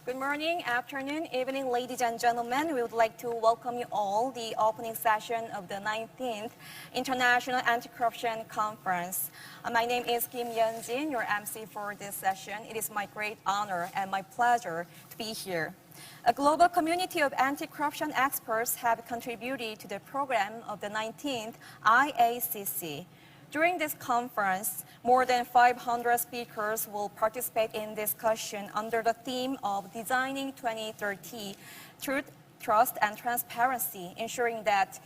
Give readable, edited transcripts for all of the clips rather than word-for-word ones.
Good morning, afternoon, evening, ladies and gentlemen. We would like to welcome you all the opening session of the 19th International Anti-Corruption Conference. My name is Kim Yeon-jin, your MC for this session. It is my great honor and my pleasure to be here. A global community of anti-corruption experts have contributed to the program of the 19th IACC. During this conference, more than 500 speakers will participate in discussion under the theme of Designing 2030, Truth, Trust, and Transparency, ensuring that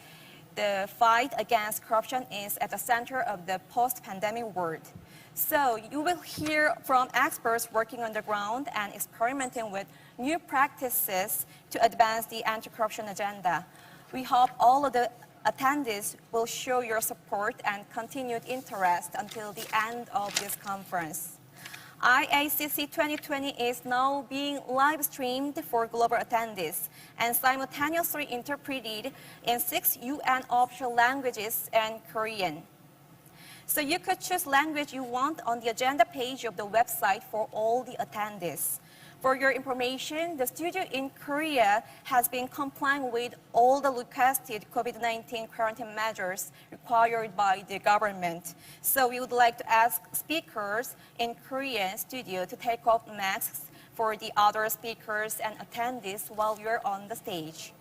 the fight against corruption is at the center of the post-pandemic world. So you will hear from experts working on the ground and experimenting with new practices to advance the anti-corruption agenda. We hope all of the attendees will show your support and continued interest until the end of this conference. IACC 2020 is now being live streamed for global attendees and simultaneously interpreted in 6 UN official languages and Korean. So you could choose language you want on the agenda page of the website for all the attendees. For your information, the studio in Korea has been complying with all the requested COVID-19 quarantine measures required by the government. So we would like to ask speakers in Korean studio to take off masks for the other speakers and attendees while you're on the stage.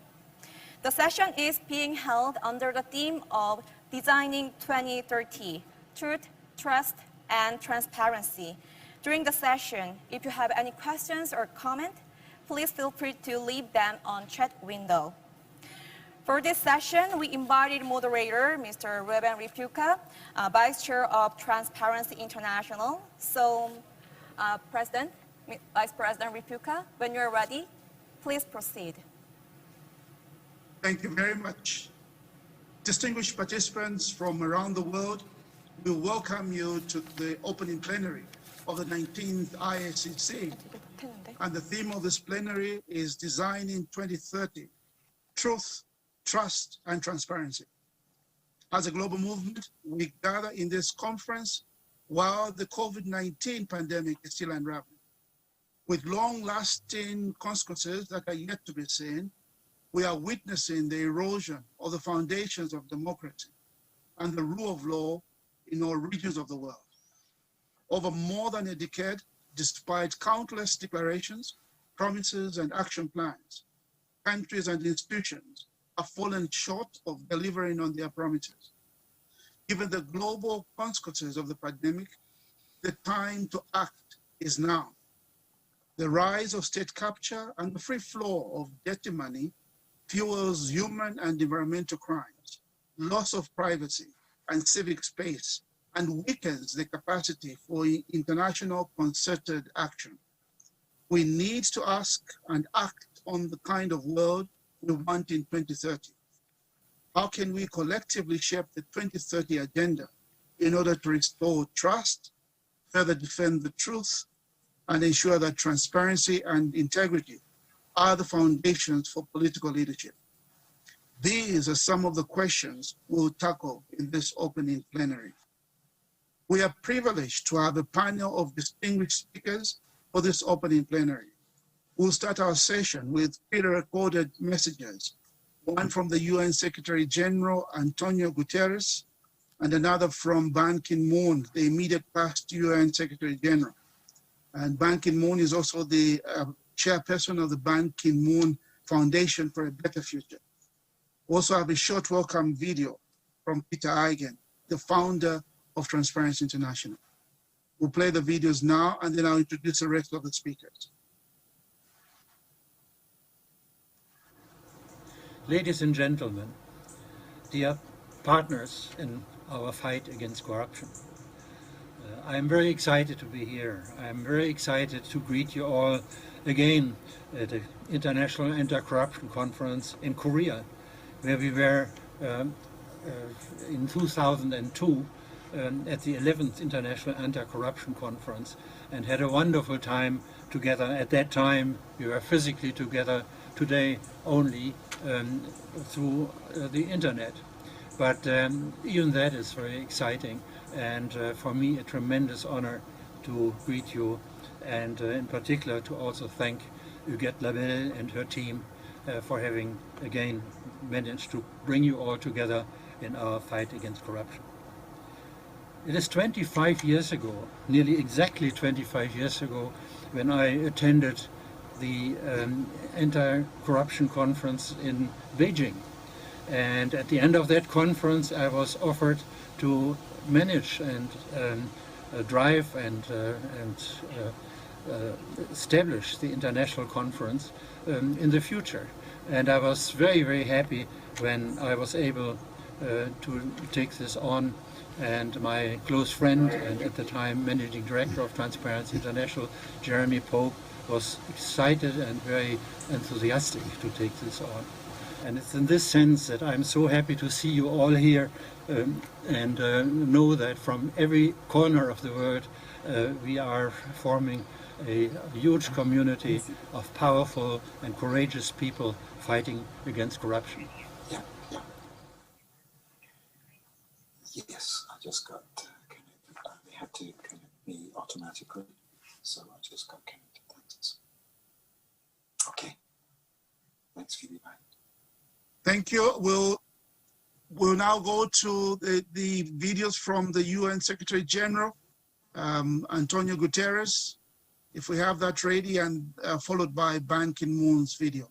The session is being held under the theme of Designing 2030, Truth, Trust, and Transparency. During the session, if you have any questions or comments, please feel free to leave them on chat window. For this session, we invited moderator, Mr. Ruben Ripuka, Vice Chair of Transparency International. So, Vice President Ripuka, when you're ready, please proceed. Thank you very much. Distinguished participants from around the world, we welcome you to the opening plenary of the 19th IACC. And the theme of this plenary is Designing 2030, Truth, Trust, and Transparency. As a global movement, we gather in this conference while the COVID-19 pandemic is still unraveling. With long-lasting consequences that are yet to be seen, we are witnessing the erosion of the foundations of democracy and the rule of law in all regions of the world. Over more than a decade, despite countless declarations, promises, and action plans, countries and institutions have fallen short of delivering on their promises. Given the global consequences of the pandemic, the time to act is now. The rise of state capture and the free flow of dirty money fuels human and environmental crimes, loss of privacy and civic space, and weakens the capacity for international concerted action. We need to ask and act on the kind of world we want in 2030. How can we collectively shape the 2030 agenda in order to restore trust, further defend the truth, and ensure that transparency and integrity are the foundations for political leadership? These are some of the questions we'll tackle in this opening plenary. We are privileged to have a panel of distinguished speakers for this opening plenary. We'll start our session with pre-recorded messages, one from the UN Secretary General Antonio Guterres, and another from Ban Ki-moon, the immediate past UN Secretary General. And Ban Ki-moon is also the chairperson of the Ban Ki-moon Foundation for a Better Future. We also have a short welcome video from Peter Eigen, the founder of Transparency International. We'll play the videos now, and then I'll introduce the rest of the speakers. Ladies and gentlemen, dear partners in our fight against corruption, I am very excited to be here. I am very excited to greet you all again at the International Anti-Corruption Conference in Korea, where we were in 2002 at the 11th International Anti-Corruption Conference and had a wonderful time together. At that time, we were physically together, today only through the internet. But even that is very exciting, and for me a tremendous honor to greet you, and in particular to also thank Oecd Labelle and her team for having again managed to bring you all together in our fight against corruption. It is 25 years ago, nearly exactly 25 years ago, when I attended the anti-corruption conference in Beijing. And at the end of that conference, I was offered to manage and drive and establish the international conference in the future. And I was very, very happy when I was able to take this on. And my close friend and at the time managing director of Transparency International, Jeremy Pope, was excited and very enthusiastic to take this on. And it's in this sense that I'm so happy to see you all here and know that from every corner of the world we are forming a huge community of powerful and courageous people fighting against corruption. Yeah. Yes, I just got connected. They had to connect me automatically, so I just got connected. Thanks. Okay. Thanks, Phoebe. Bye. Thank you. We'll now go to the videos from the UN Secretary General, Antonio Guterres, if we have that ready, and followed by Ban Ki-moon's video.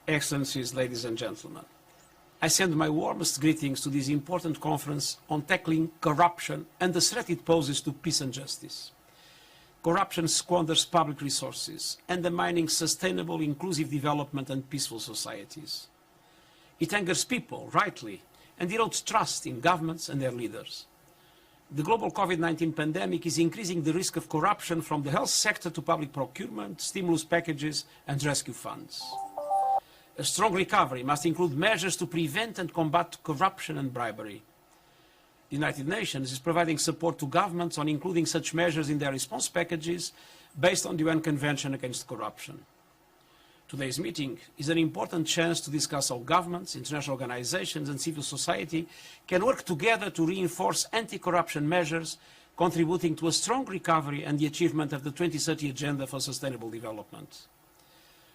Excellencies, ladies and gentlemen, I send my warmest greetings to this important conference on tackling corruption and the threat it poses to peace and justice. Corruption squanders public resources, undermining sustainable, inclusive development and peaceful societies. It angers people, rightly, and erodes trust in governments and their leaders. The global COVID-19 pandemic is increasing the risk of corruption from the health sector to public procurement, stimulus packages and rescue funds. A strong recovery must include measures to prevent and combat corruption and bribery. The United Nations is providing support to governments on including such measures in their response packages based on the UN Convention Against Corruption. Today's meeting is an important chance to discuss how governments, international organizations and civil society can work together to reinforce anti-corruption measures, contributing to a strong recovery and the achievement of the 2030 Agenda for Sustainable Development.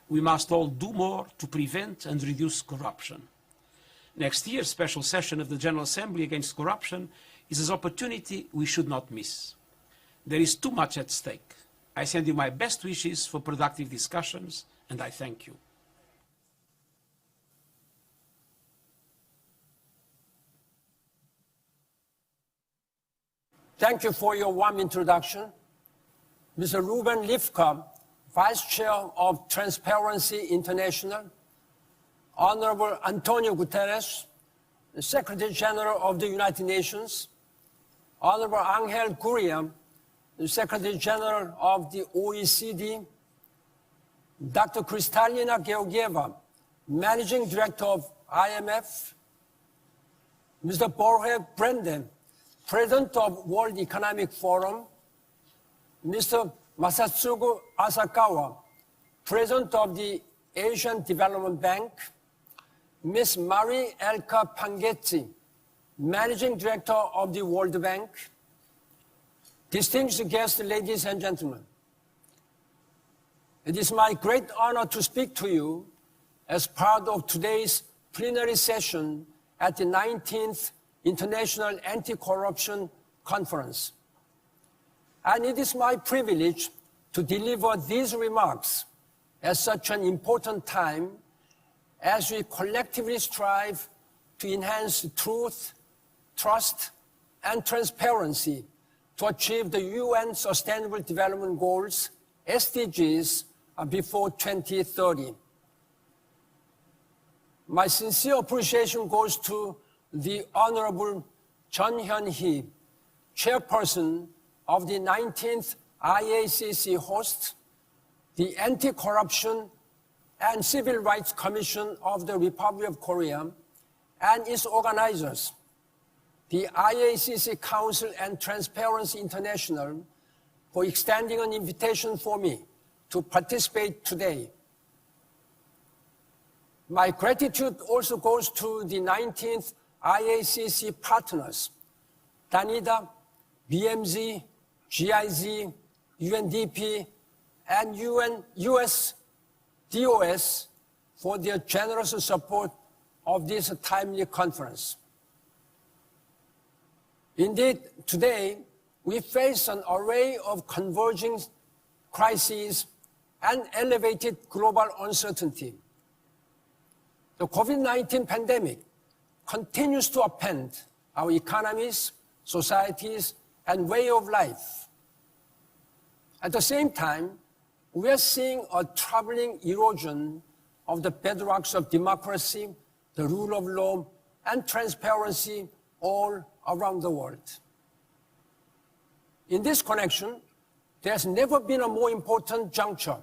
We must all do more to prevent and reduce corruption. Next year's special session of the General Assembly against corruption is an opportunity we should not miss. There is too much at stake. I send you my best wishes for productive discussions, and I thank you. Thank you for your warm introduction. Mr. Ruben Lifka, Vice Chair of Transparency International, Honorable Antonio Guterres, the Secretary General of the United Nations, Honorable Angel Gurria, the Secretary General of the OECD, Dr. Kristalina Georgieva, Managing Director of IMF, Mr. Borje Brende, President of World Economic Forum, Mr. Masatsugu Asakawa, President of the Asian Development Bank, Ms. Marie Elka Pangetti, Managing Director of the World Bank, distinguished guests, ladies and gentlemen. It is my great honor to speak to you as part of today's plenary session at the 19th International Anti-Corruption Conference. And it is my privilege to deliver these remarks at such an important time as we collectively strive to enhance truth, trust, and transparency to achieve the UN Sustainable Development Goals, SDGs, before 2030. My sincere appreciation goes to the Honorable Chun Hyun-hee, Chairperson of the 19th IACC host, the Anti-Corruption and Civil Rights Commission of the Republic of Korea, and its organizers, the IACC Council and Transparency International, for extending an invitation for me to participate today. My gratitude also goes to the 19th IACC partners DANIDA, BMZ, GIZ, UNDP, and US DOS for their generous support of this timely conference. Indeed, today, we face an array of converging crises and elevated global uncertainty. The COVID-19 pandemic continues to upend our economies, societies, and way of life. At the same time, we are seeing a troubling erosion of the bedrocks of democracy, the rule of law, and transparency all around the world. In this connection, there has never been a more important juncture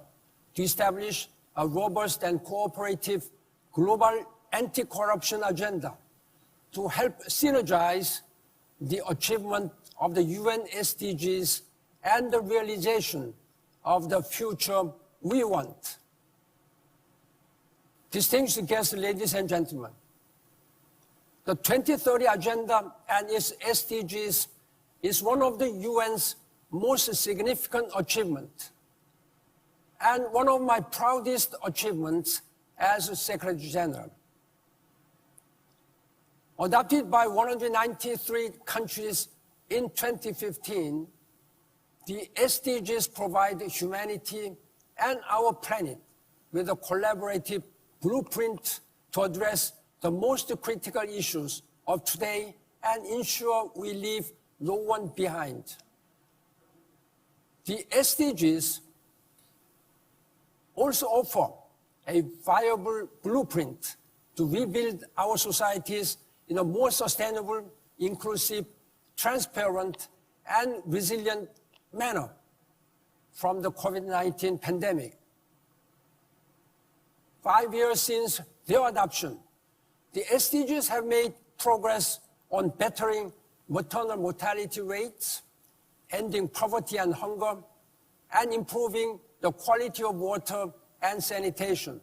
to establish a robust and cooperative global anti-corruption agenda to help synergize the achievement of the UN SDGs and the realization of the future we want. Distinguished guests, ladies and gentlemen, the 2030 Agenda and its SDGs is one of the UN's most significant achievements and one of my proudest achievements as Secretary General. Adopted by 193 countries in 2015, the SDGs provide humanity and our planet with a collaborative blueprint to address the most critical issues of today and ensure we leave no one behind. The SDGs also offer a viable blueprint to rebuild our societies in a more sustainable, inclusive, transparent, and resilient manner from the COVID-19 pandemic. 5 years since their adoption, the SDGs have made progress on bettering maternal mortality rates, ending poverty and hunger, and improving the quality of water and sanitation.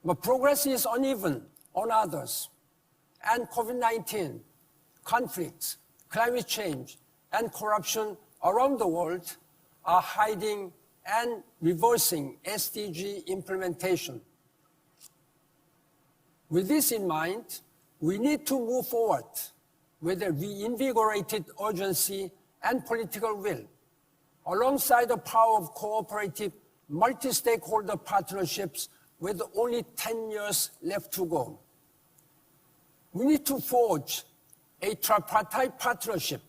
But progress is uneven on others, and COVID-19, conflicts, climate change, and corruption around the world are hiding and reversing SDG implementation. With this in mind, we need to move forward with a reinvigorated urgency and political will, alongside the power of cooperative multi-stakeholder partnerships with only 10 years left to go. We need to forge a tripartite partnership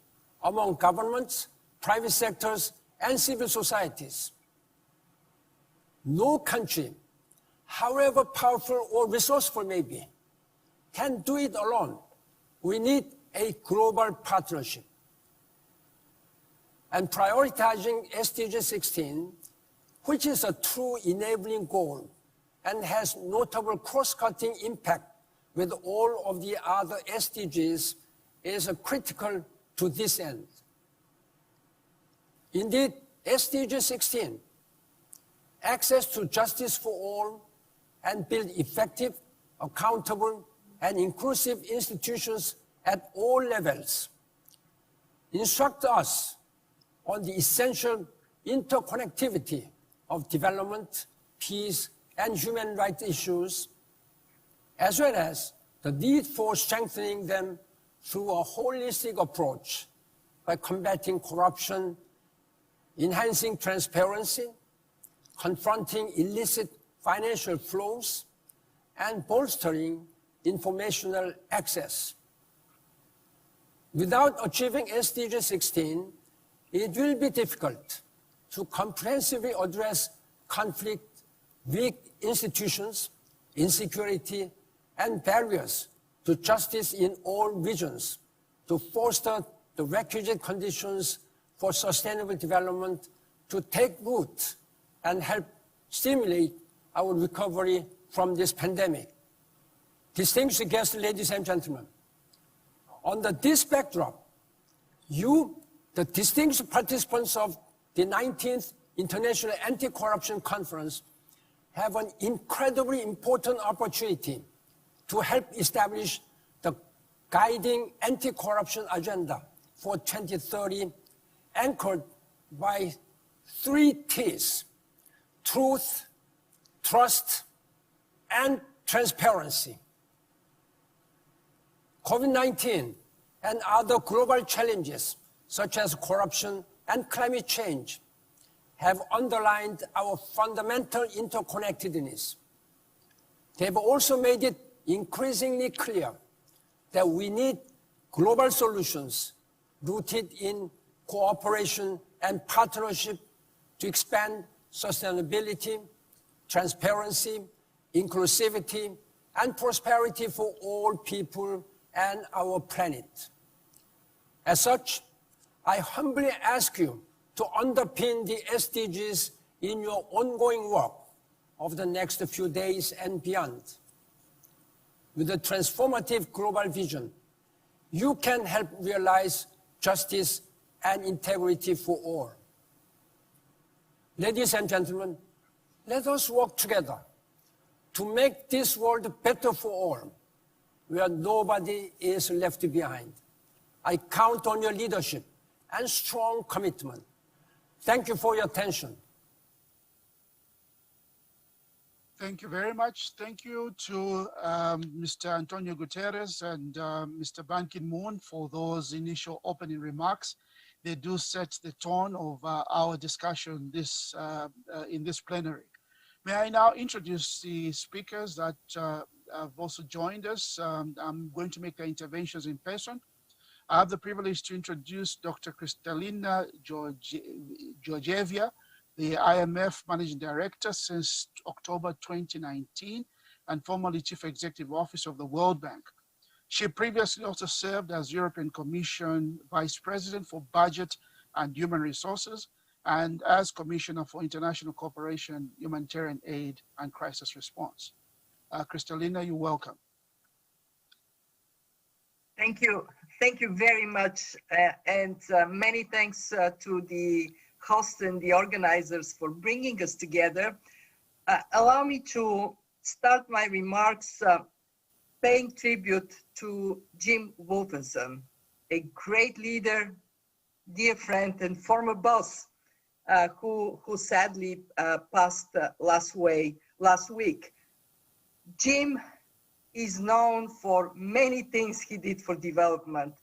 among governments, private sectors, and civil societies. No country, however powerful or resourceful may be, can do it alone. We need a global partnership. And prioritizing SDG 16, which is a true enabling goal and has notable cross-cutting impact with all of the other SDGs, is critical to this end. Indeed, SDG 16, access to justice for all and build effective, accountable, and inclusive institutions at all levels, instruct us on the essential interconnectivity of development, peace, and human rights issues, as well as the need for strengthening them through a holistic approach by combating corruption, enhancing transparency, confronting illicit financial flows, and bolstering informational access. Without achieving SDG 16, it will be difficult to comprehensively address conflict, weak institutions, insecurity, and barriers to justice in all regions, to foster the requisite conditions for sustainable development to take root and help stimulate our recovery from this pandemic. Distinguished guests, ladies and gentlemen, under this backdrop, you, the distinguished participants of the 19th International Anti-Corruption Conference, have an incredibly important opportunity to help establish the guiding anti-corruption agenda for 2030, anchored by 3 T's: truth, trust, and transparency. COVID-19 and other global challenges, such as corruption and climate change, have underlined our fundamental interconnectedness. They've also made it increasingly clear that we need global solutions rooted in cooperation and partnership to expand sustainability, transparency, inclusivity, and prosperity for all people and our planet. As such, I humbly ask you to underpin the SDGs in your ongoing work of the next few days and beyond. With a transformative global vision, you can help realize justice and integrity for all. Ladies and gentlemen, let us work together to make this world better for all, where nobody is left behind. I count on your leadership and strong commitment. Thank you for your attention. Thank you very much. Thank you to Mr. Antonio Guterres and Mr. Ban Ki-moon for those initial opening remarks. They do set the tone of our discussion in this plenary. May I now introduce the speakers that have also joined us. I'm going to make their interventions in person. I have the privilege to introduce Dr. Kristalina Georgieva, the IMF Managing Director since October 2019 and formerly Chief Executive Officer of the World Bank. She previously also served as European Commission Vice President for Budget and Human Resources and as Commissioner for International Cooperation, Humanitarian Aid, and Crisis Response. Kristalina, you're welcome. Thank you. Thank you very much. And many thanks to the hosts and the organizers for bringing us together. Allow me to start my remarks paying tribute to Jim Waltenson, a great leader, dear friend, and former boss who sadly passed last week. Jim is known for many things he did for development.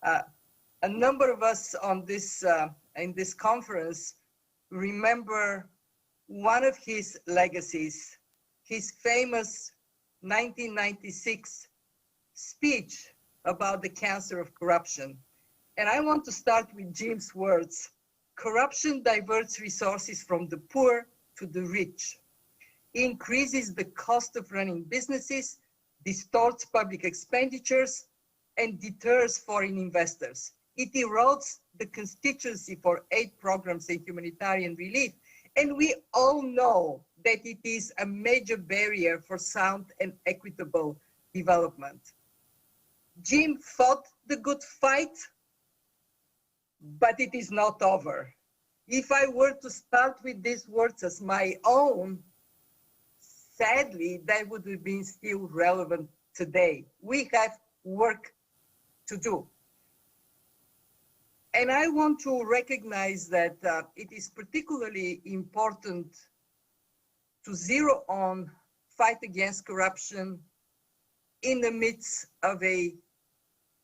A number of us on this in this conference remember one of his legacies, his famous 1996 speech about the cancer of corruption. And I want to start with Jim's words. Corruption diverts resources from the poor to the rich, increases the cost of running businesses, distorts public expenditures, and deters foreign investors. It erodes the constituency for aid programs and humanitarian relief. And we all know that it is a major barrier for sound and equitable development. Jim fought the good fight, but it is not over. If I were to start with these words as my own, sadly, they would have been still relevant today. We have work to do. And I want to recognize that it is particularly important to zero on fight against corruption in the midst of a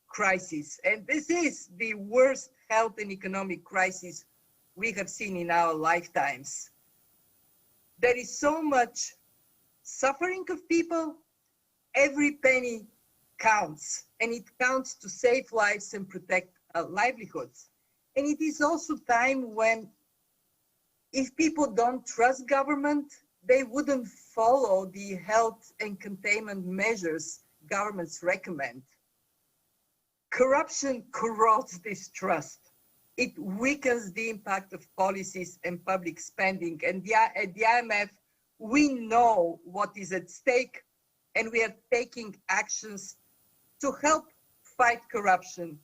crisis. And this is the worst health and economic crisis we have seen in our lifetimes. There is so much suffering of people. Every penny counts, and it counts to save lives and protect livelihoods. And it is also time when, if people don't trust government, they wouldn't follow the health and containment measures governments recommend. Corruption corrodes this trust. It weakens the impact of policies and public spending. And at the IMF, we know what is at stake, and we are taking actions to help fight corruption,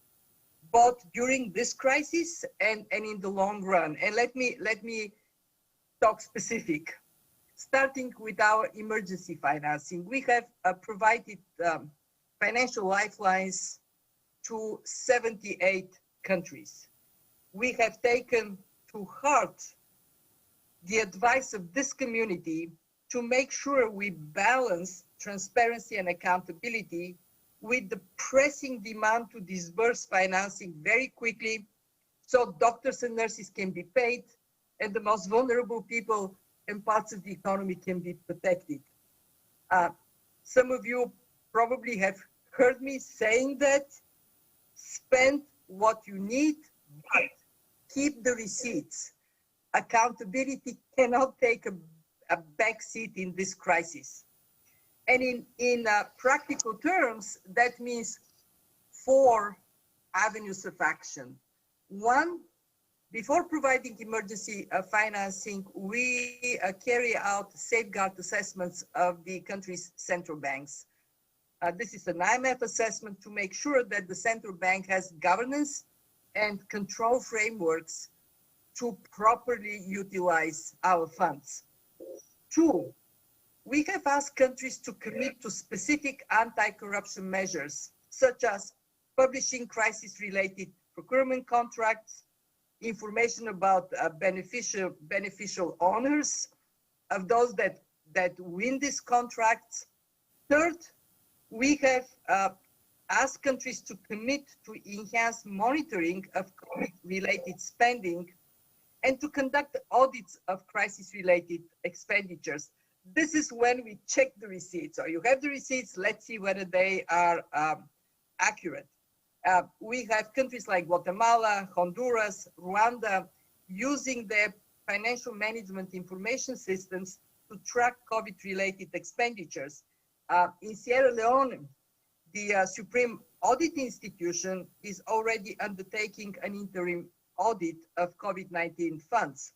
both during this crisis and in the long run. And let me talk specific. Starting with our emergency financing, we have provided financial lifelines to 78 countries. We have taken to heart the advice of this community to make sure we balance transparency and accountability with the pressing demand to disburse financing very quickly so doctors and nurses can be paid and the most vulnerable people and parts of the economy can be protected. Some of you probably have heard me saying that, spend what you need, but keep the receipts. Accountability cannot take a back seat in this crisis. And in practical terms, that means 4 avenues of action. 1, before providing emergency financing, we carry out safeguard assessments of the country's central banks. This is an IMF assessment to make sure that the central bank has governance and control frameworks to properly utilize our funds. 2, we have asked countries to commit to specific anti-corruption measures, such as publishing crisis-related procurement contracts, information about beneficial owners of those that win these contracts. 3rd, we have asked countries to commit to enhance monitoring of COVID-related spending and to conduct audits of crisis-related expenditures. This is when we check the receipts. So you have the receipts, let's see whether they are accurate. We have countries like Guatemala, Honduras, Rwanda, using their financial management information systems to track COVID-related expenditures. In Sierra Leone, the Supreme Audit Institution is already undertaking an interim audit of COVID-19 funds.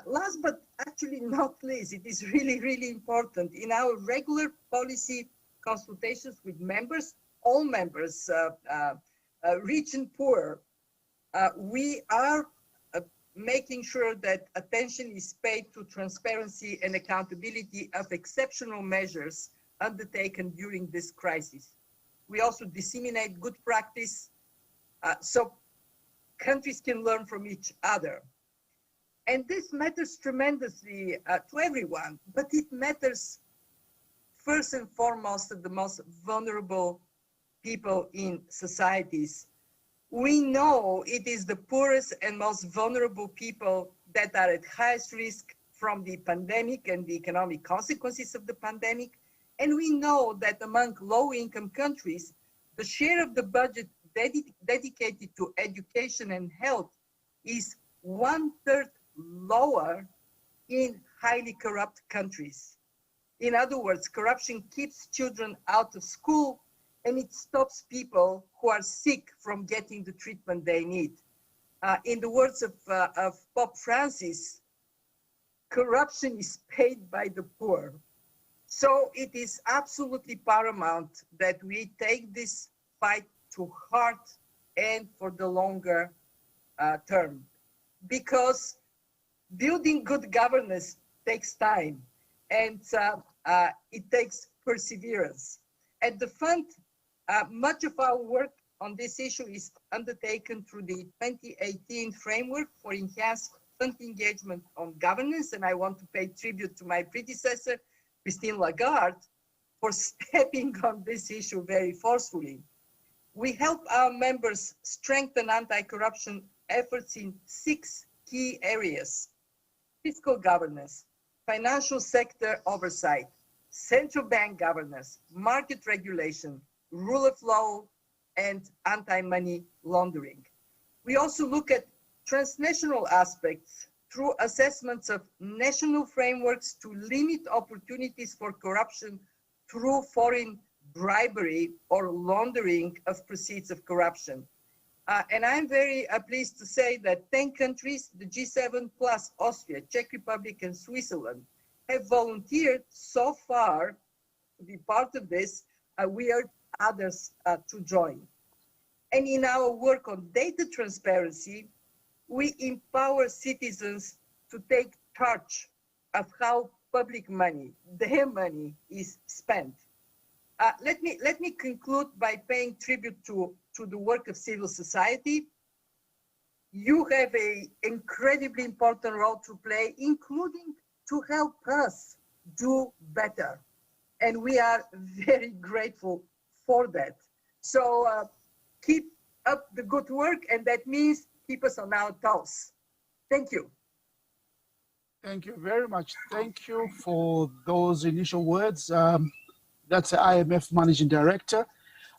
Last but actually not least, it is really, really important. In our regular policy consultations with members, all members, rich and poor, we are making sure that attention is paid to transparency and accountability of exceptional measures undertaken during this crisis. We also disseminate good practice so countries can learn from each other. And this matters tremendously to everyone, but it matters first and foremost to the most vulnerable people in societies. We know it is the poorest and most vulnerable people that are at highest risk from the pandemic and the economic consequences of the pandemic. And we know that among low-income countries, the share of the budget dedicated to education and health is 1/3 lower in highly corrupt countries. In other words, corruption keeps children out of school and it stops people who are sick from getting the treatment they need. In the words of Pope Francis, corruption is paid by the poor. So it is absolutely paramount that we take this fight to heart and for the longer term, because building good governance takes time and it takes perseverance. At the fund, much of our work on this issue is undertaken through the 2018 framework for enhanced fund engagement on governance, and I want to pay tribute to my predecessor, Christine Lagarde, for stepping on this issue very forcefully. We help our members strengthen anti-corruption efforts in 6 key areas: fiscal governance, financial sector oversight, central bank governance, market regulation, rule of law, and anti-money laundering. We also look at transnational aspects through assessments of national frameworks to limit opportunities for corruption through foreign bribery or laundering of proceeds of corruption. And I'm very pleased to say that 10 countries, the G7 plus Austria, Czech Republic, and Switzerland, have volunteered so far to be part of this. We urge others to join. And in our work on data transparency, we empower citizens to take charge of how public money, their money, is spent. Let me conclude by paying tribute to the work of civil society. You have an incredibly important role to play, including to help us do better. And we are very grateful for that. So keep up the good work, and that means keep us on our toes. Thank you. Thank you very much. Thank you for those initial words. That's the IMF Managing Director.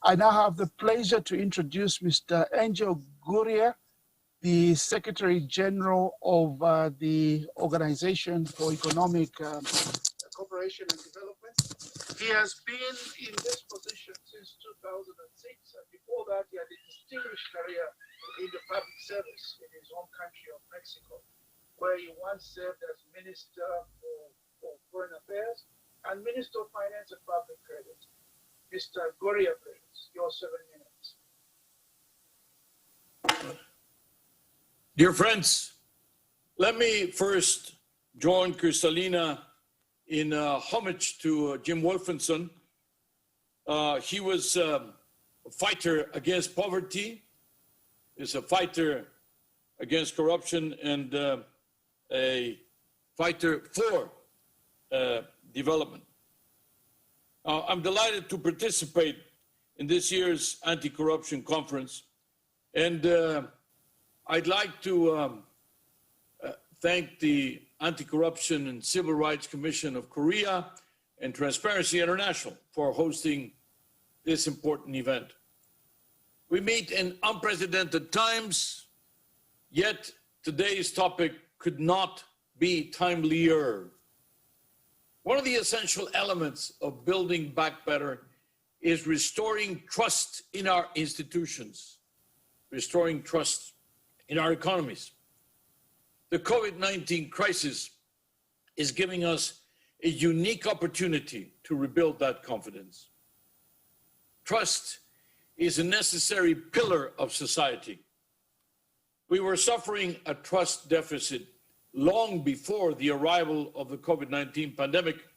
I now have the pleasure to introduce Mr. Angel Guria, the Secretary General of the Organization for Economic Cooperation and Development. He has been in this position since 2006. Before that, he had a distinguished career in the public service in his home country of Mexico, where he once served as Minister for Foreign Affairs and Minister of Finance and Public Credit. Mr. Guria, please, your 7 minutes. Dear friends, let me first join Kristalina in homage to Jim Waltenson. He was a fighter against poverty, is a fighter against corruption, and a fighter for development. I'm delighted to participate in this year's anti-corruption conference, and I'd like to thank the Anti-Corruption and Civil Rights Commission of Korea and Transparency International for hosting this important event. We meet in unprecedented times, yet today's topic could not be timelier. One of the essential elements of building back better is restoring trust in our institutions, restoring trust in our economies. The COVID-19 crisis is giving us a unique opportunity to rebuild that confidence. Trust is a necessary pillar of society. We were suffering a trust deficit long before the arrival of the COVID-19 pandemic,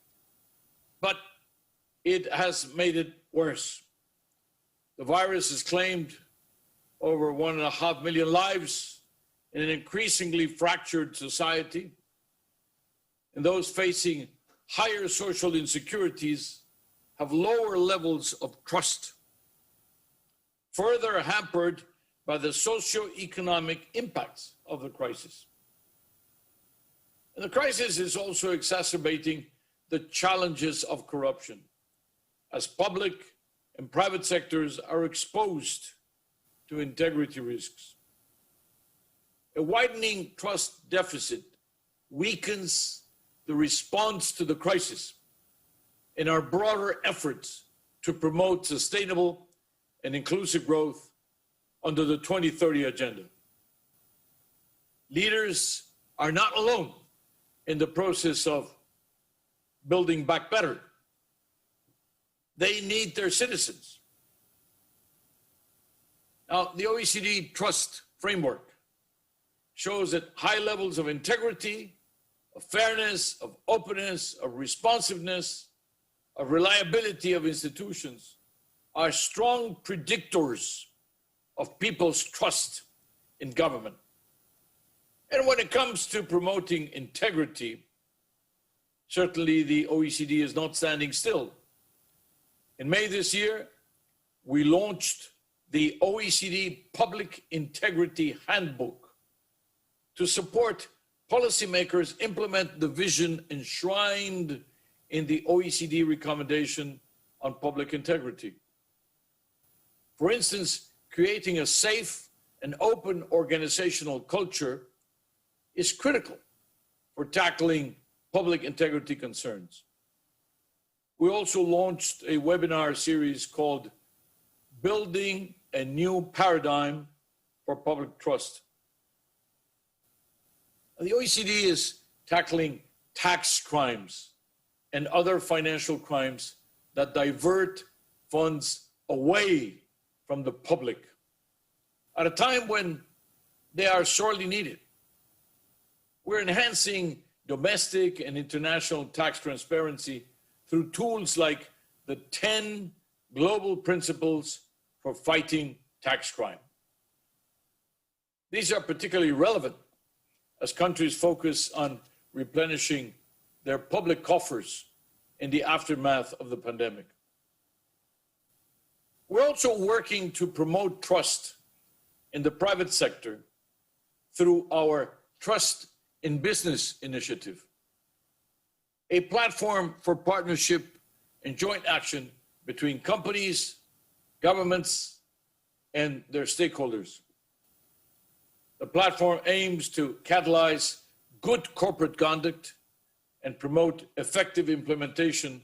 but it has made it worse. The virus has claimed over 1.5 million lives in an increasingly fractured society, and those facing higher social insecurities have lower levels of trust, further hampered by the socio-economic impacts of the crisis. And the crisis is also exacerbating the challenges of corruption, as public and private sectors are exposed to integrity risks. A widening trust deficit weakens the response to the crisis in our broader efforts to promote sustainable and inclusive growth under the 2030 Agenda. Leaders are not alone in the process of building back better. They need their citizens. Now, the OECD Trust Framework shows that high levels of integrity, of fairness, of openness, of responsiveness, of reliability of institutions are strong predictors of people's trust in government. And when it comes to promoting integrity, certainly the OECD is not standing still. In May this year, we launched the OECD Public Integrity Handbook to support policymakers implement the vision enshrined in the OECD recommendation on public integrity. For instance, creating a safe and open organizational culture is critical for tackling public integrity concerns. We also launched a webinar series called Building a New Paradigm for Public Trust. The OECD is tackling tax crimes and other financial crimes that divert funds away from the public at a time when they are sorely needed. We're enhancing domestic and international tax transparency through tools like the 10 global principles for fighting tax crime. These are particularly relevant as countries focus on replenishing their public coffers in the aftermath of the pandemic. We're also working to promote trust in the private sector through our Trust in Business initiative, a platform for partnership and joint action between companies, governments, and their stakeholders. The platform aims to catalyze good corporate conduct and promote effective implementation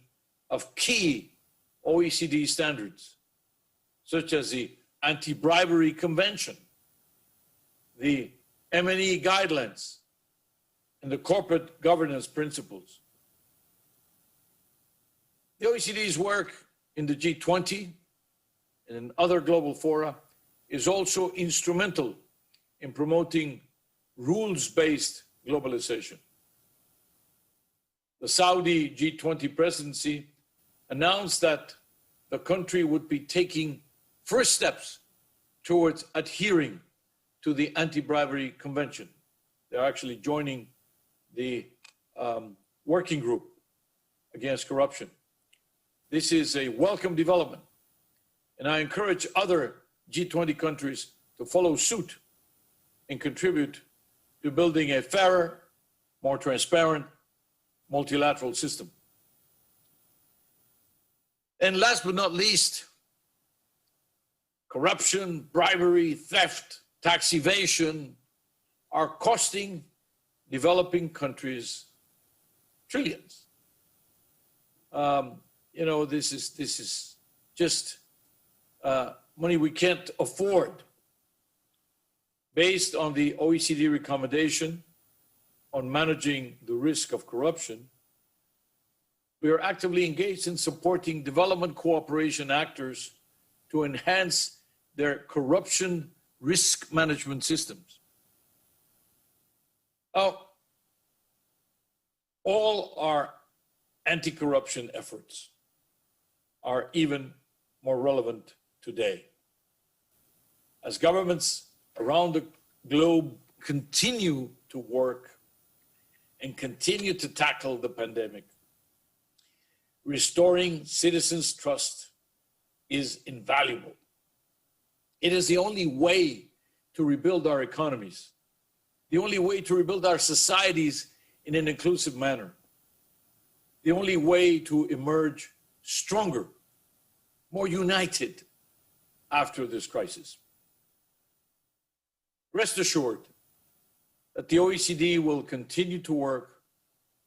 of key OECD standards, such as the Anti-Bribery Convention, the M&E guidelines, and the corporate governance principles. The OECD's work in the G20 and in other global fora is also instrumental in promoting rules-based globalization. The Saudi G20 presidency announced that the country would be taking first steps towards adhering to the Anti-Bribery Convention. They're actually joining the working group against corruption. This is a welcome development, and I encourage other G20 countries to follow suit and contribute to building a fairer, more transparent, multilateral system. And last but not least, corruption, bribery, theft, tax evasion are costing developing countries trillions. This is just money we can't afford. Based on the OECD recommendation on managing the risk of corruption, we are actively engaged in supporting development cooperation actors to enhance their corruption risk management systems. All our anti-corruption efforts are even more relevant today. As governments around the globe continue to work and continue to tackle the pandemic, restoring citizens' trust is invaluable. It is the only way to rebuild our economies, the only way to rebuild our societies in an inclusive manner, the only way to emerge stronger, more united after this crisis. Rest assured that the OECD will continue to work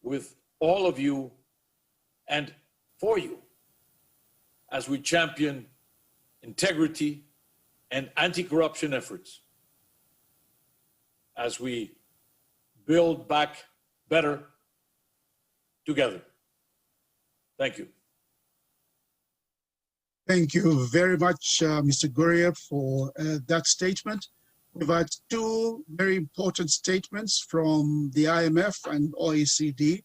with all of you and for you as we champion integrity and anti-corruption efforts, as we build back better together. Thank you. Thank you very much, Mr. Gurria, for that statement. We've had two very important statements from the IMF and OECD.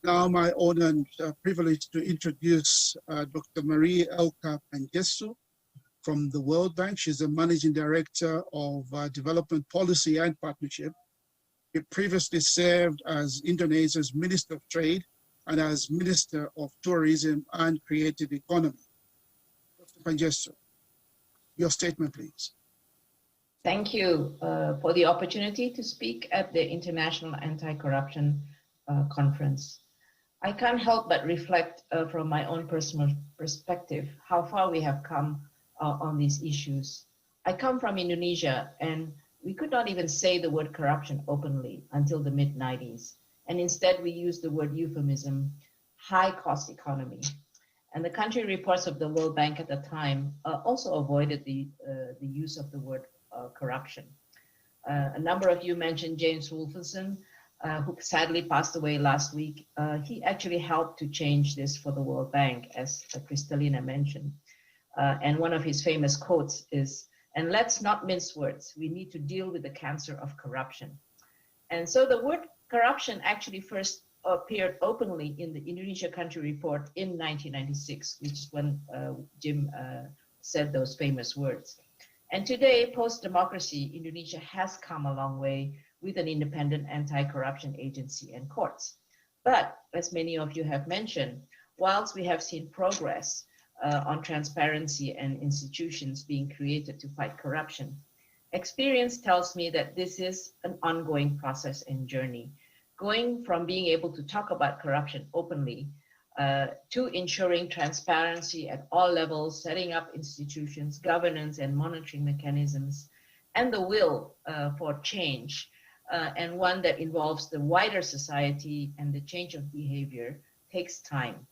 Now my honor and privilege to introduce Dr. Marie Elka Pangesu from the World Bank. She's the Managing Director of Development Policy and Partnership. She previously served as Indonesia's Minister of Trade and as Minister of Tourism and Creative Economy. Dr. Pangesu, your statement, please. Thank you for the opportunity to speak at the International Anti-Corruption Conference. I can't help but reflect from my own personal perspective how far we have come on these issues. I come from Indonesia, and we could not even say the word corruption openly until the mid-90s. And instead we used the word euphemism, high-cost economy. And the country reports of the World Bank at the time also avoided the use of the word corruption. A number of you mentioned James Waltenson, who sadly passed away last week. He actually helped to change this for the World Bank, as Kristalina mentioned. And one of his famous quotes is, "And let's not mince words, we need to deal with the cancer of corruption." And so the word corruption actually first appeared openly in the Indonesia Country Report in 1996, which is when Jim said those famous words. And today, post-democracy, Indonesia has come a long way with an independent anti-corruption agency and courts. But as many of you have mentioned, whilst we have seen progress on transparency and institutions being created to fight corruption, experience tells me that this is an ongoing process and journey, going from being able to talk about corruption openly to ensuring transparency at all levels, setting up institutions, governance and monitoring mechanisms, and the will for change, and one that involves the wider society and the change of behavior takes time.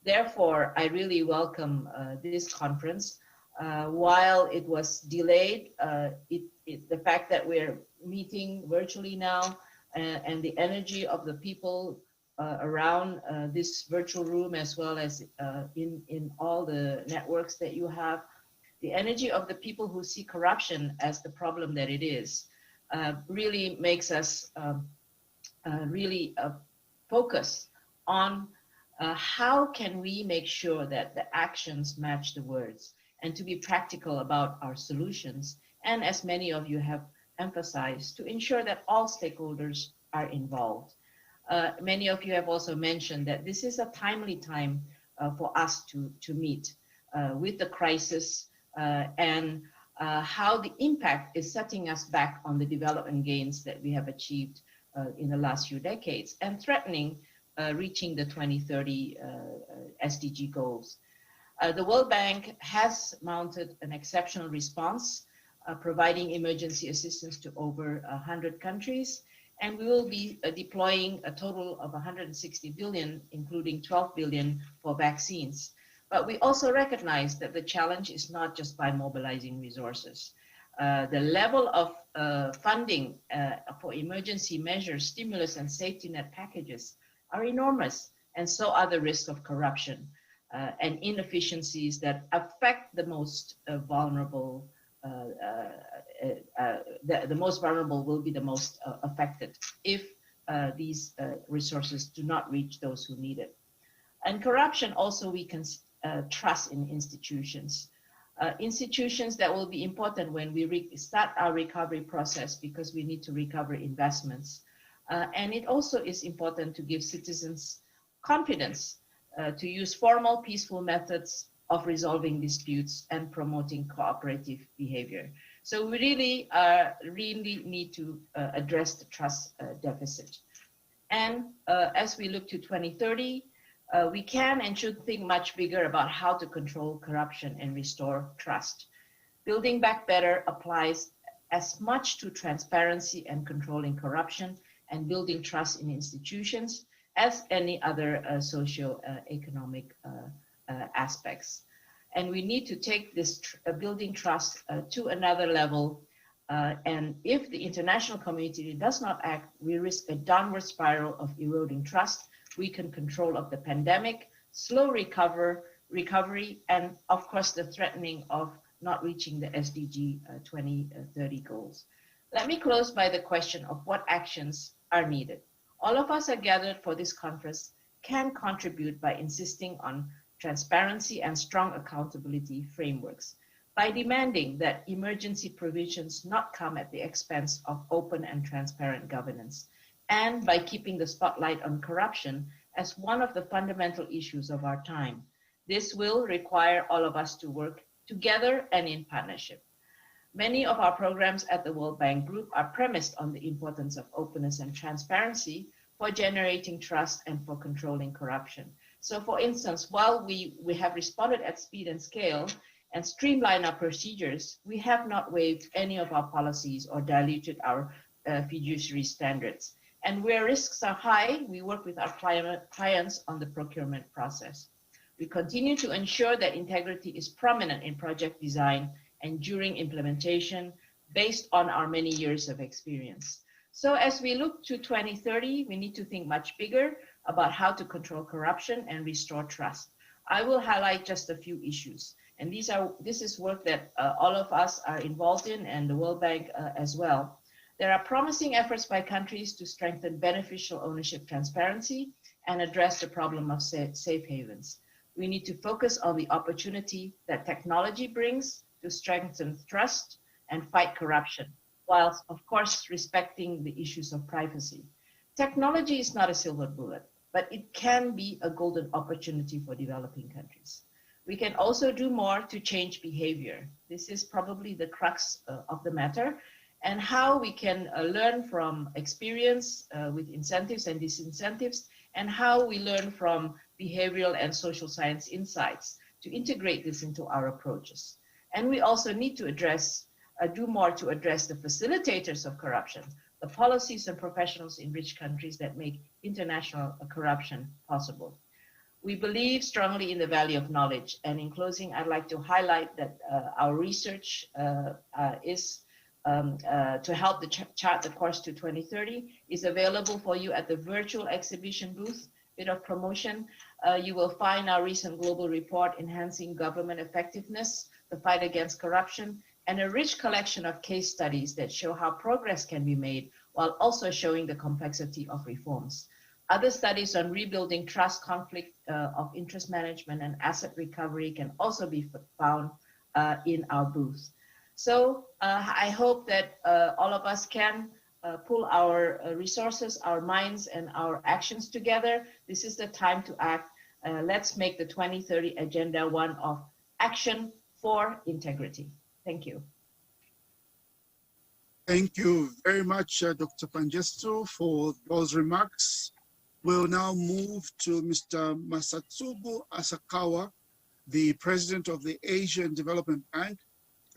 Therefore, I really welcome this conference. While it was delayed, the fact that we're meeting virtually now and the energy of the people around this virtual room, as well as in all the networks that you have, the energy of the people who see corruption as the problem that it is, really makes us really focus on how can we make sure that the actions match the words, and to be practical about our solutions, and as many of you have emphasized, to ensure that all stakeholders are involved. Many of you have also mentioned that this is a timely time for us to meet with the crisis and how the impact is setting us back on the development gains that we have achieved in the last few decades and threatening reaching the 2030 SDG goals. The World Bank has mounted an exceptional response, providing emergency assistance to over 100 countries, and we will be deploying a total of 160 billion, including 12 billion for vaccines. But we also recognize that the challenge is not just by mobilizing resources. The level of funding for emergency measures, stimulus and safety net packages are enormous, and so are the risks of corruption and inefficiencies that affect the most vulnerable. The most vulnerable will be the most affected if these resources do not reach those who need it. And corruption also weakens trust in institutions. Institutions that will be important when we start our recovery process, because we need to recover investments. And it also is important to give citizens confidence to use formal, peaceful methods of resolving disputes and promoting cooperative behavior. So we really need to address the trust deficit. And as we look to 2030, we can and should think much bigger about how to control corruption and restore trust. Building back better applies as much to transparency and controlling corruption and building trust in institutions as any other socio-economic aspects. And we need to take this building trust to another level. And if the international community does not act, we risk a downward spiral of eroding trust, weaken control of the pandemic, slow recovery, and of course the threatening of not reaching the SDG 2030 goals. Let me close by the question of what actions are needed. All of us are gathered for this conference can contribute by insisting on transparency and strong accountability frameworks, by demanding that emergency provisions not come at the expense of open and transparent governance, and by keeping the spotlight on corruption as one of the fundamental issues of our time. This will require all of us to work together and in partnership. Many of our programs at the World Bank Group are premised on the importance of openness and transparency for generating trust and for controlling corruption. So for instance, while we have responded at speed and scale and streamlined our procedures, we have not waived any of our policies or diluted our fiduciary standards. And where risks are high, we work with our clients on the procurement process. We continue to ensure that integrity is prominent in project design and during implementation based on our many years of experience. So as we look to 2030, we need to think much bigger about how to control corruption and restore trust. I will highlight just a few issues. And this is work that all of us are involved in, and the World Bank as well. There are promising efforts by countries to strengthen beneficial ownership transparency and address the problem of safe havens. We need to focus on the opportunity that technology brings to strengthen trust and fight corruption, whilst of course respecting the issues of privacy. Technology is not a silver bullet, but it can be a golden opportunity for developing countries. We can also do more to change behavior. This is probably the crux of the matter, and how we can learn from experience with incentives and disincentives, and how we learn from behavioral and social science insights to integrate this into our approaches. And we also need to do more to address the facilitators of corruption, the policies and professionals in rich countries that make international corruption possible. We believe strongly in the value of knowledge. And in closing, I'd like to highlight that our research is to help chart the course to 2030 is available for you at the virtual exhibition booth. Bit of promotion. You will find our recent global report, Enhancing Government Effectiveness, the Fight Against Corruption, and a rich collection of case studies that show how progress can be made while also showing the complexity of reforms. Other studies on rebuilding trust, conflict of interest management, and asset recovery can also be found in our booth. So I hope that all of us can pull our resources, our minds, and our actions together. This is the time to act. Let's make the 2030 agenda one of action for integrity. Thank you. Thank you very much, Dr. Pangestu, for those remarks. We'll now move to Mr. Masatsugu Asakawa, the President of the Asian Development Bank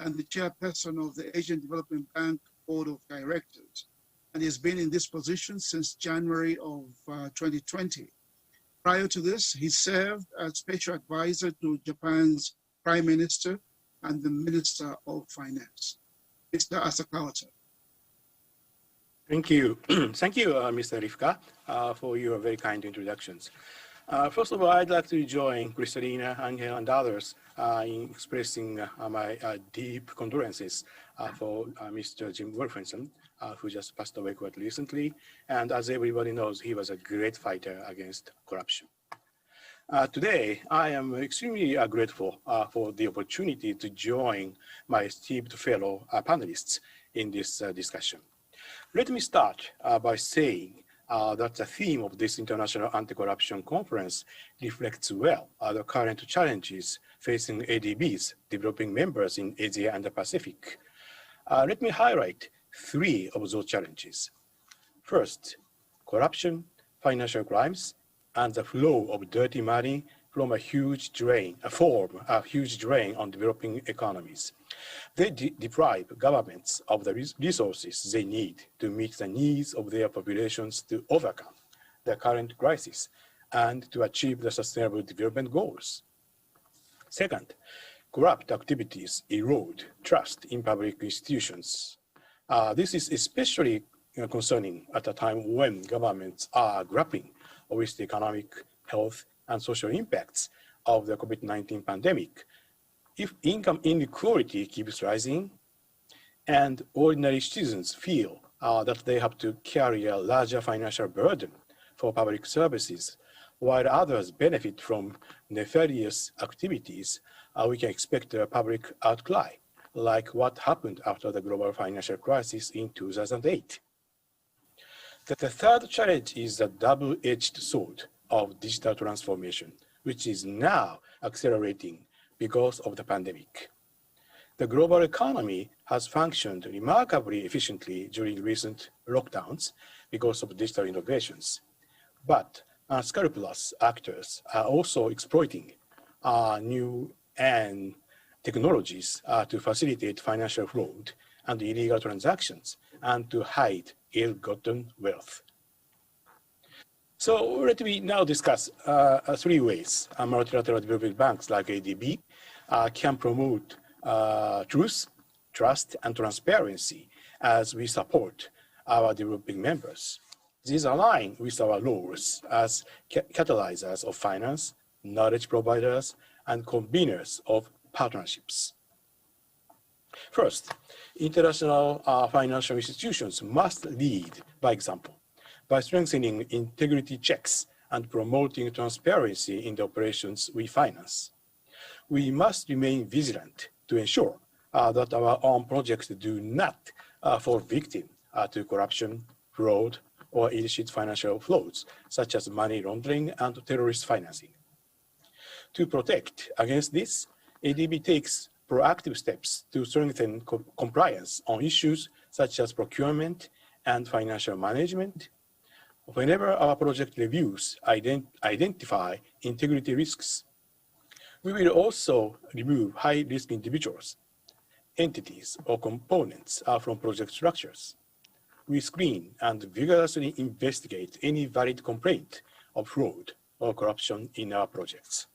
and the Chairperson of the Asian Development Bank Board of Directors. And he's been in this position since January of 2020. Prior to this, he served as Special Advisor to Japan's Prime Minister and the Minister of Finance. Mr. Asakawa. Thank you. Thank you, Mr. Rifka, for your very kind introductions. First of all, I'd like to join Kristalina, Angel, and others in expressing my deep condolences for Mr. Jim Waltenson, who just passed away quite recently. And as everybody knows, he was a great fighter against corruption. Today, I am extremely grateful for the opportunity to join my esteemed fellow panelists in this discussion. Let me start by saying that the theme of this International Anti-Corruption Conference reflects well the current challenges facing ADB's developing members in Asia and the Pacific. Let me highlight three of those challenges. First, corruption, financial crimes, and the flow of dirty money from a huge drain on developing economies. They deprive governments of the resources they need to meet the needs of their populations to overcome the current crisis and to achieve the sustainable development goals. Second, corrupt activities erode trust in public institutions. This is especially concerning at a time when governments are grappling with the economic, health, and social impacts of the COVID-19 pandemic. If income inequality keeps rising and ordinary citizens feel that they have to carry a larger financial burden for public services, while others benefit from nefarious activities, we can expect a public outcry, like what happened after the global financial crisis in 2008. The third challenge is the double-edged sword of digital transformation, which is now accelerating because of the pandemic. The global economy has functioned remarkably efficiently during recent lockdowns because of digital innovations. But unscrupulous actors are also exploiting new technologies to facilitate financial fraud and illegal transactions and to hide ill-gotten wealth. So let me now discuss three ways multilateral development banks like ADB can promote truth, trust, and transparency as we support our developing members. These align with our roles as catalyzers of finance, knowledge providers, and conveners of partnerships. First, international financial institutions must lead by example by strengthening integrity checks and promoting transparency in the operations we finance. We must remain vigilant to ensure that our own projects do not fall victim to corruption, fraud, or illicit financial flows, such as money laundering and terrorist financing. To protect against this, ADB takes proactive steps to strengthen compliance on issues such as procurement and financial management. Whenever our project reviews identify integrity risks, we will also remove high-risk individuals, entities, or components from project structures. We screen and vigorously investigate any valid complaint of fraud or corruption in our projects.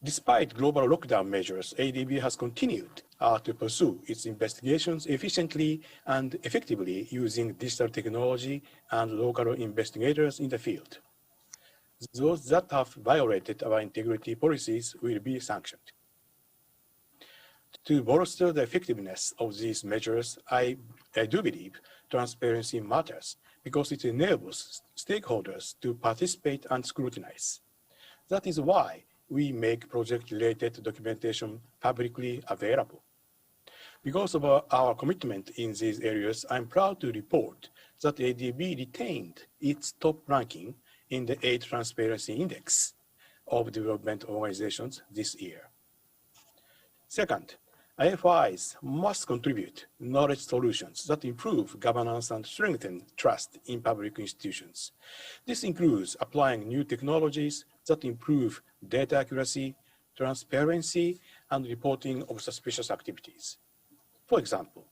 Despite global lockdown measures, ADB has continued to pursue its investigations efficiently and effectively using digital technology and local investigators in the field. Those that have violated our integrity policies will be sanctioned. To bolster the effectiveness of these measures, I do believe transparency matters because it enables stakeholders to participate and scrutinize. That is why we make project-related documentation publicly available. Because of our commitment in these areas, I'm proud to report that ADB retained its top ranking in the 8th Transparency Index of development organizations this year. Second, IFIs must contribute knowledge solutions that improve governance and strengthen trust in public institutions. This includes applying new technologies that improve data accuracy, transparency, and reporting of suspicious activities. For example,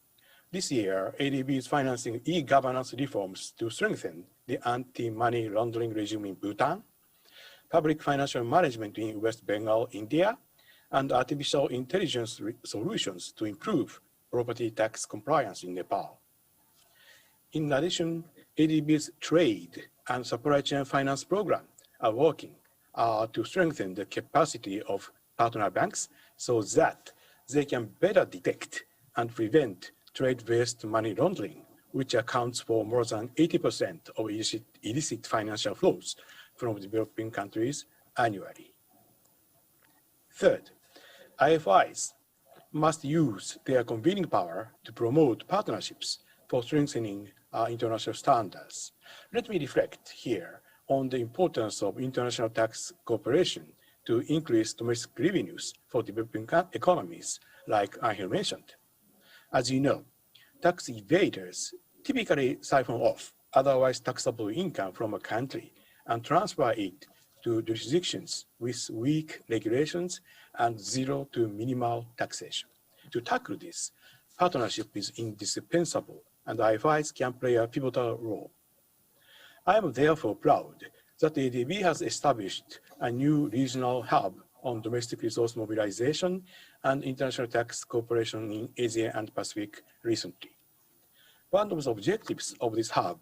this year, ADB is financing e-governance reforms to strengthen the anti-money laundering regime in Bhutan, public financial management in West Bengal, India, and artificial intelligence solutions to improve property tax compliance in Nepal. In addition, ADB's trade and supply chain finance program are working to strengthen the capacity of partner banks so that they can better detect and prevent trade-based money laundering, which accounts for more than 80% of illicit financial flows from developing countries annually. Third, IFIs must use their convening power to promote partnerships for strengthening international standards. Let me reflect here on the importance of international tax cooperation to increase domestic revenues for developing economies, like Angel mentioned. As you know, tax evaders typically siphon off otherwise taxable income from a country and transfer it to jurisdictions with weak regulations and zero to minimal taxation. To tackle this, partnership is indispensable, and IFIs can play a pivotal role. I am therefore proud that ADB has established a new regional hub on domestic resource mobilization and international tax cooperation in Asia and Pacific recently. One of the objectives of this hub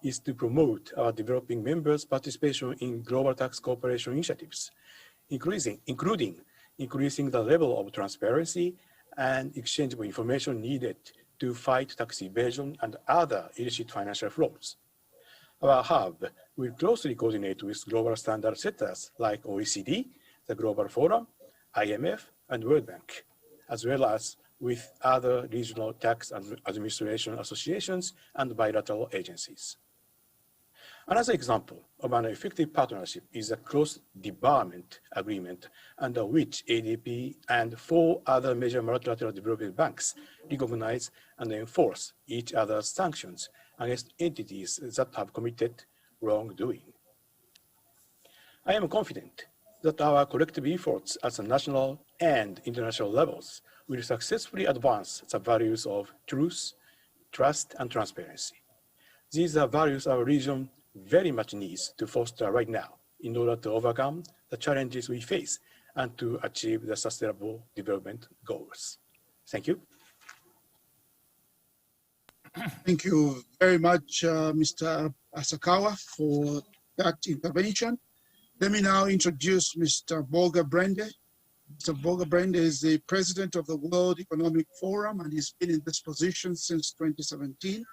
is to promote our developing members' participation in global tax cooperation initiatives, including increasing the level of transparency and exchange of information needed to fight tax evasion and other illicit financial flows. Our hub will closely coordinate with global standard setters like OECD, the Global Forum, IMF, and World Bank, as well as with other regional tax administration associations and bilateral agencies. Another example of an effective partnership is a cross-debarment agreement under which ADB and 4 other major multilateral development banks recognize and enforce each other's sanctions against entities that have committed wrongdoing. I am confident that our collective efforts at the national and international levels will successfully advance the values of truth, trust, and transparency. These are values our region very much needs to foster right now in order to overcome the challenges we face and to achieve the sustainable development goals. Thank you. Thank you very much, Mr. Asakawa, for that intervention. Let me now introduce Mr. Bolger Brende, Mr. Volker Brende is the president of the World Economic Forum, and he's been in this position since 2017.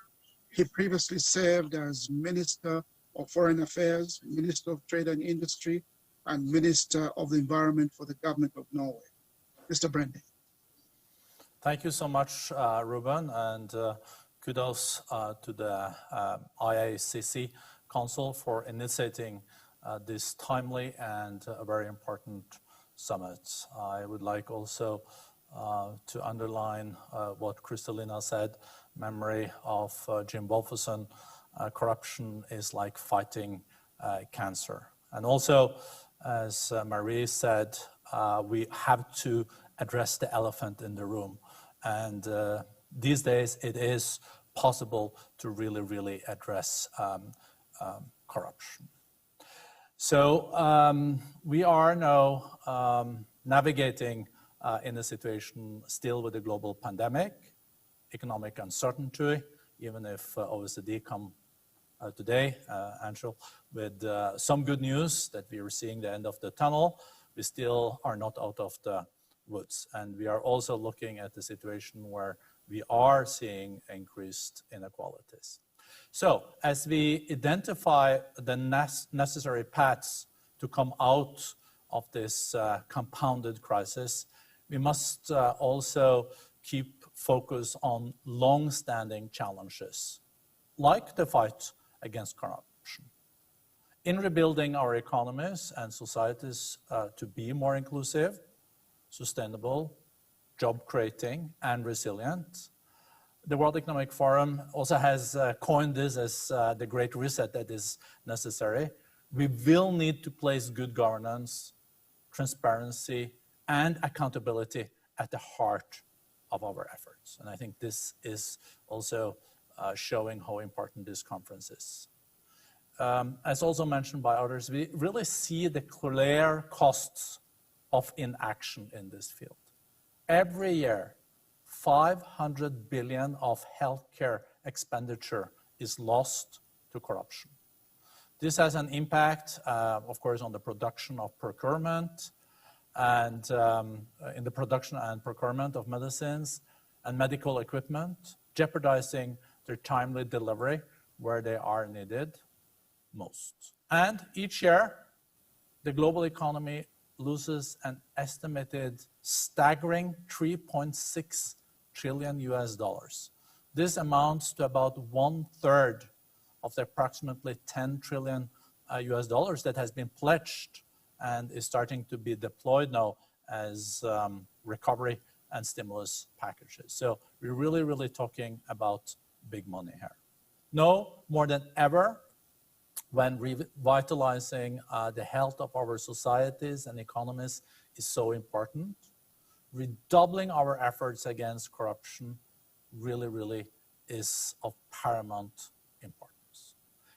He previously served as Minister of Foreign Affairs, Minister of Trade and Industry, and Minister of the Environment for the government of Norway. Mr. Brende. Thank you so much, Ruben, and kudos to the IACC Council for initiating this timely and very important summit. I would like also to underline what Kristalina said, memory of Jim Waltenson, corruption is like fighting cancer. And also, as Marie said, we have to address the elephant in the room. And these days, it is possible to really address corruption. So we are now navigating in a situation still with a global pandemic, economic uncertainty, even if Oecd come today, Angel, with some good news that we are seeing the end of the tunnel, we still are not out of the woods. And we are also looking at the situation where we are seeing increased inequalities. So as we identify the necessary paths to come out of this compounded crisis, we must also keep focus on long-standing challenges, like the fight against corruption. In rebuilding our economies and societies to be more inclusive, sustainable, job-creating, and resilient, the World Economic Forum also has coined this as the Great Reset that is necessary. We will need to place good governance, transparency, and accountability at the heart of our efforts. And I think this is also showing how important this conference is. As also mentioned by others, we really see the clear costs of inaction in this field. Every year, 500 billion of healthcare expenditure is lost to corruption. This has an impact, of course, on the production of procurement and in the production and procurement of medicines and medical equipment, jeopardizing their timely delivery where they are needed most. And each year, the global economy loses an estimated staggering $3.6 trillion US. This amounts to about 1/3 of the approximately 10 trillion US dollars that has been pledged and is starting to be deployed now as recovery and stimulus packages. So we're really talking about big money here. No, more than ever, when revitalizing the health of our societies and economies is so important, redoubling our efforts against corruption really is of paramount importance.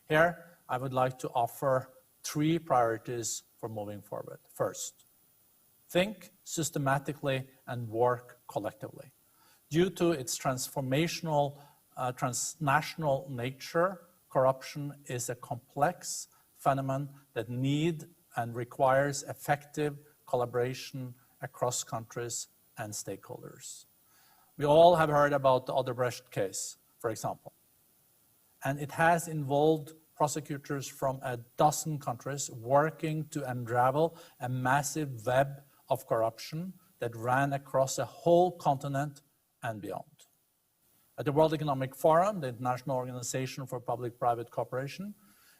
Here, I would like to offer 3 priorities for moving forward. First, think systematically and work collectively. Due to its transformational, transnational nature, corruption is a complex phenomenon that needs and requires effective collaboration across countries and stakeholders. We all have heard about the Odebrecht case, for example, and it has involved prosecutors from a dozen countries working to unravel a massive web of corruption that ran across a whole continent and beyond. At the World Economic Forum, the International Organization for Public-Private Cooperation,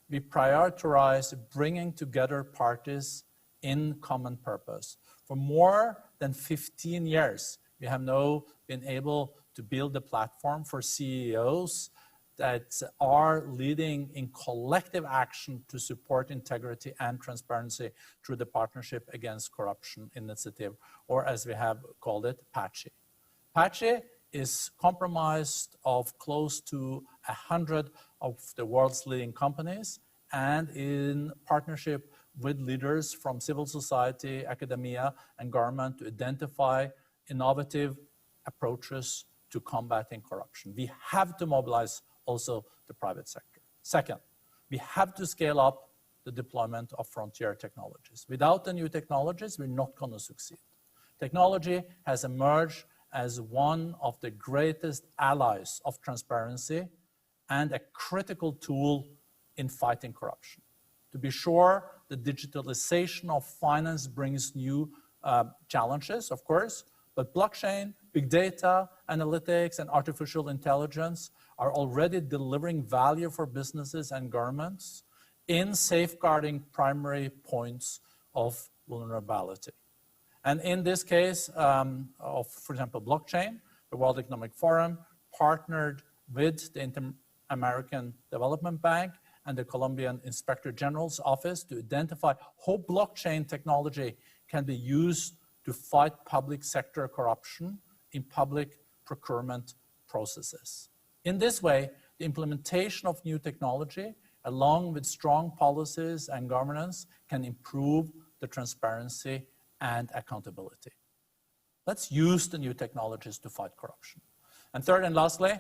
we prioritize bringing together parties in common purpose. For more than 15 years, we have now been able to build a platform for CEOs that are leading in collective action to support integrity and transparency through the Partnership Against Corruption Initiative, or as we have called it, PACI. PACI is comprised of close to 100 of the world's leading companies and in partnership with leaders from civil society, academia, and government to identify innovative approaches to combating corruption. We have to mobilize also the private sector. Second, we have to scale up the deployment of frontier technologies. Without the new technologies, we're not going to succeed. Technology has emerged as one of the greatest allies of transparency and a critical tool in fighting corruption. To be sure, the digitalization of finance brings new challenges, of course, but blockchain, big data, analytics, and artificial intelligence are already delivering value for businesses and governments in safeguarding primary points of vulnerability. And in this case of, for example, blockchain, the World Economic Forum partnered with the Inter-American Development Bank and the Colombian Inspector General's office to identify how blockchain technology can be used to fight public sector corruption in public procurement processes. In this way, the implementation of new technology, along with strong policies and governance, can improve the transparency and accountability. Let's use the new technologies to fight corruption. And third and lastly,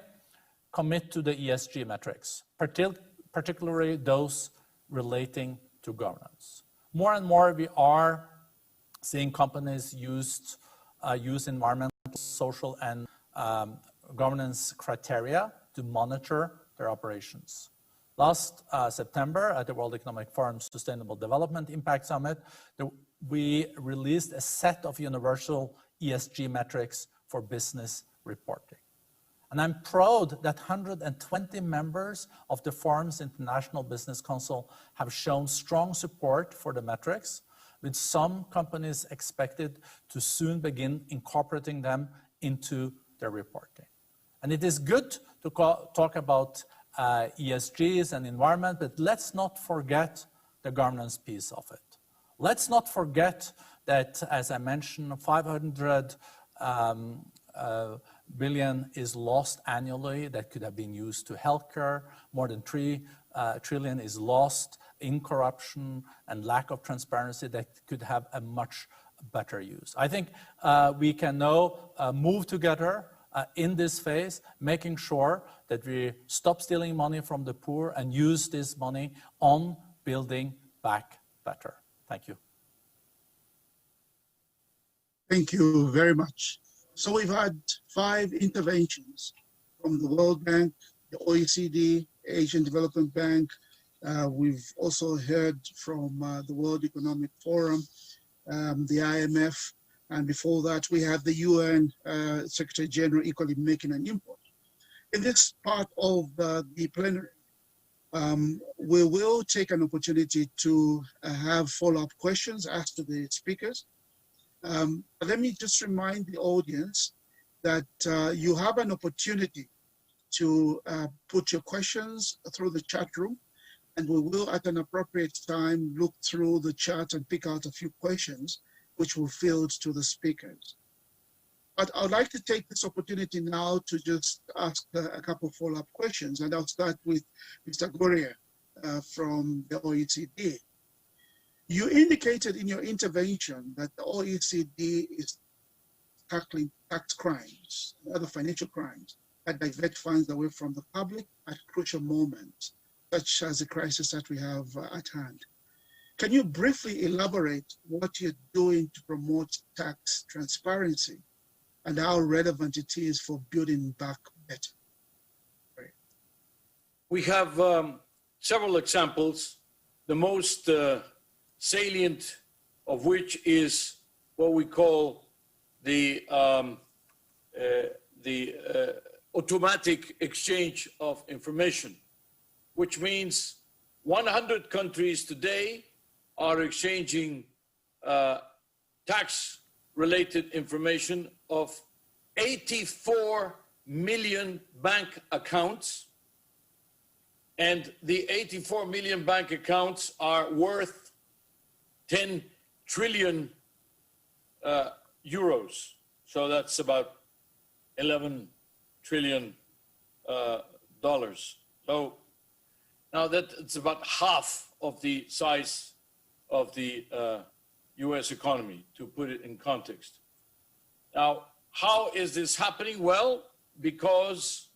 commit to the ESG metrics, particularly those relating to governance. More and more we are seeing companies use environmental, social, and governance criteria to monitor their operations. Last September at the World Economic Forum Sustainable Development Impact Summit, we released a set of universal ESG metrics for business reporting. And I'm proud that 120 members of the Forum's International Business Council have shown strong support for the metrics, with some companies expected to soon begin incorporating them into their reporting. And it is good to talk about ESGs and environment, but let's not forget the governance piece of it. Let's not forget that, as I mentioned, 500 billion is lost annually that could have been used to healthcare. More than 3 trillion is lost in corruption and lack of transparency that could have a much better use. I think we can now move together in this phase, making sure that we stop stealing money from the poor and use this money on building back better. Thank you. Thank you very much. So we've had 5 interventions from the World Bank, the OECD, Asian Development Bank. We've also heard from the World Economic Forum, the IMF, and before that we had the UN Secretary General equally making an input. In this part of the plenary, we will take an opportunity to have follow-up questions asked to the speakers. Let me just remind the audience that you have an opportunity to put your questions through the chat room, and we will at an appropriate time look through the chat and pick out a few questions which will field to the speakers. But I'd like to take this opportunity now to just ask a couple follow-up questions, and I'll start with Mr. Goria from the OECD. You indicated in your intervention that the OECD is tackling tax crimes and other financial crimes that divert funds away from the public at crucial moments, such as the crisis that we have at hand. Can you briefly elaborate what you're doing to promote tax transparency and how relevant it is for building back better? Right. We have several examples. The most salient of which is what we call the automatic exchange of information, which means 100 countries today are exchanging tax-related information of 84 million bank accounts, and the 84 million bank accounts are worth 10 trillion euros. So that's about 11 trillion dollars. So now that it's about half of the size of the US economy, to put it in context. Now, how is this happening? Well, because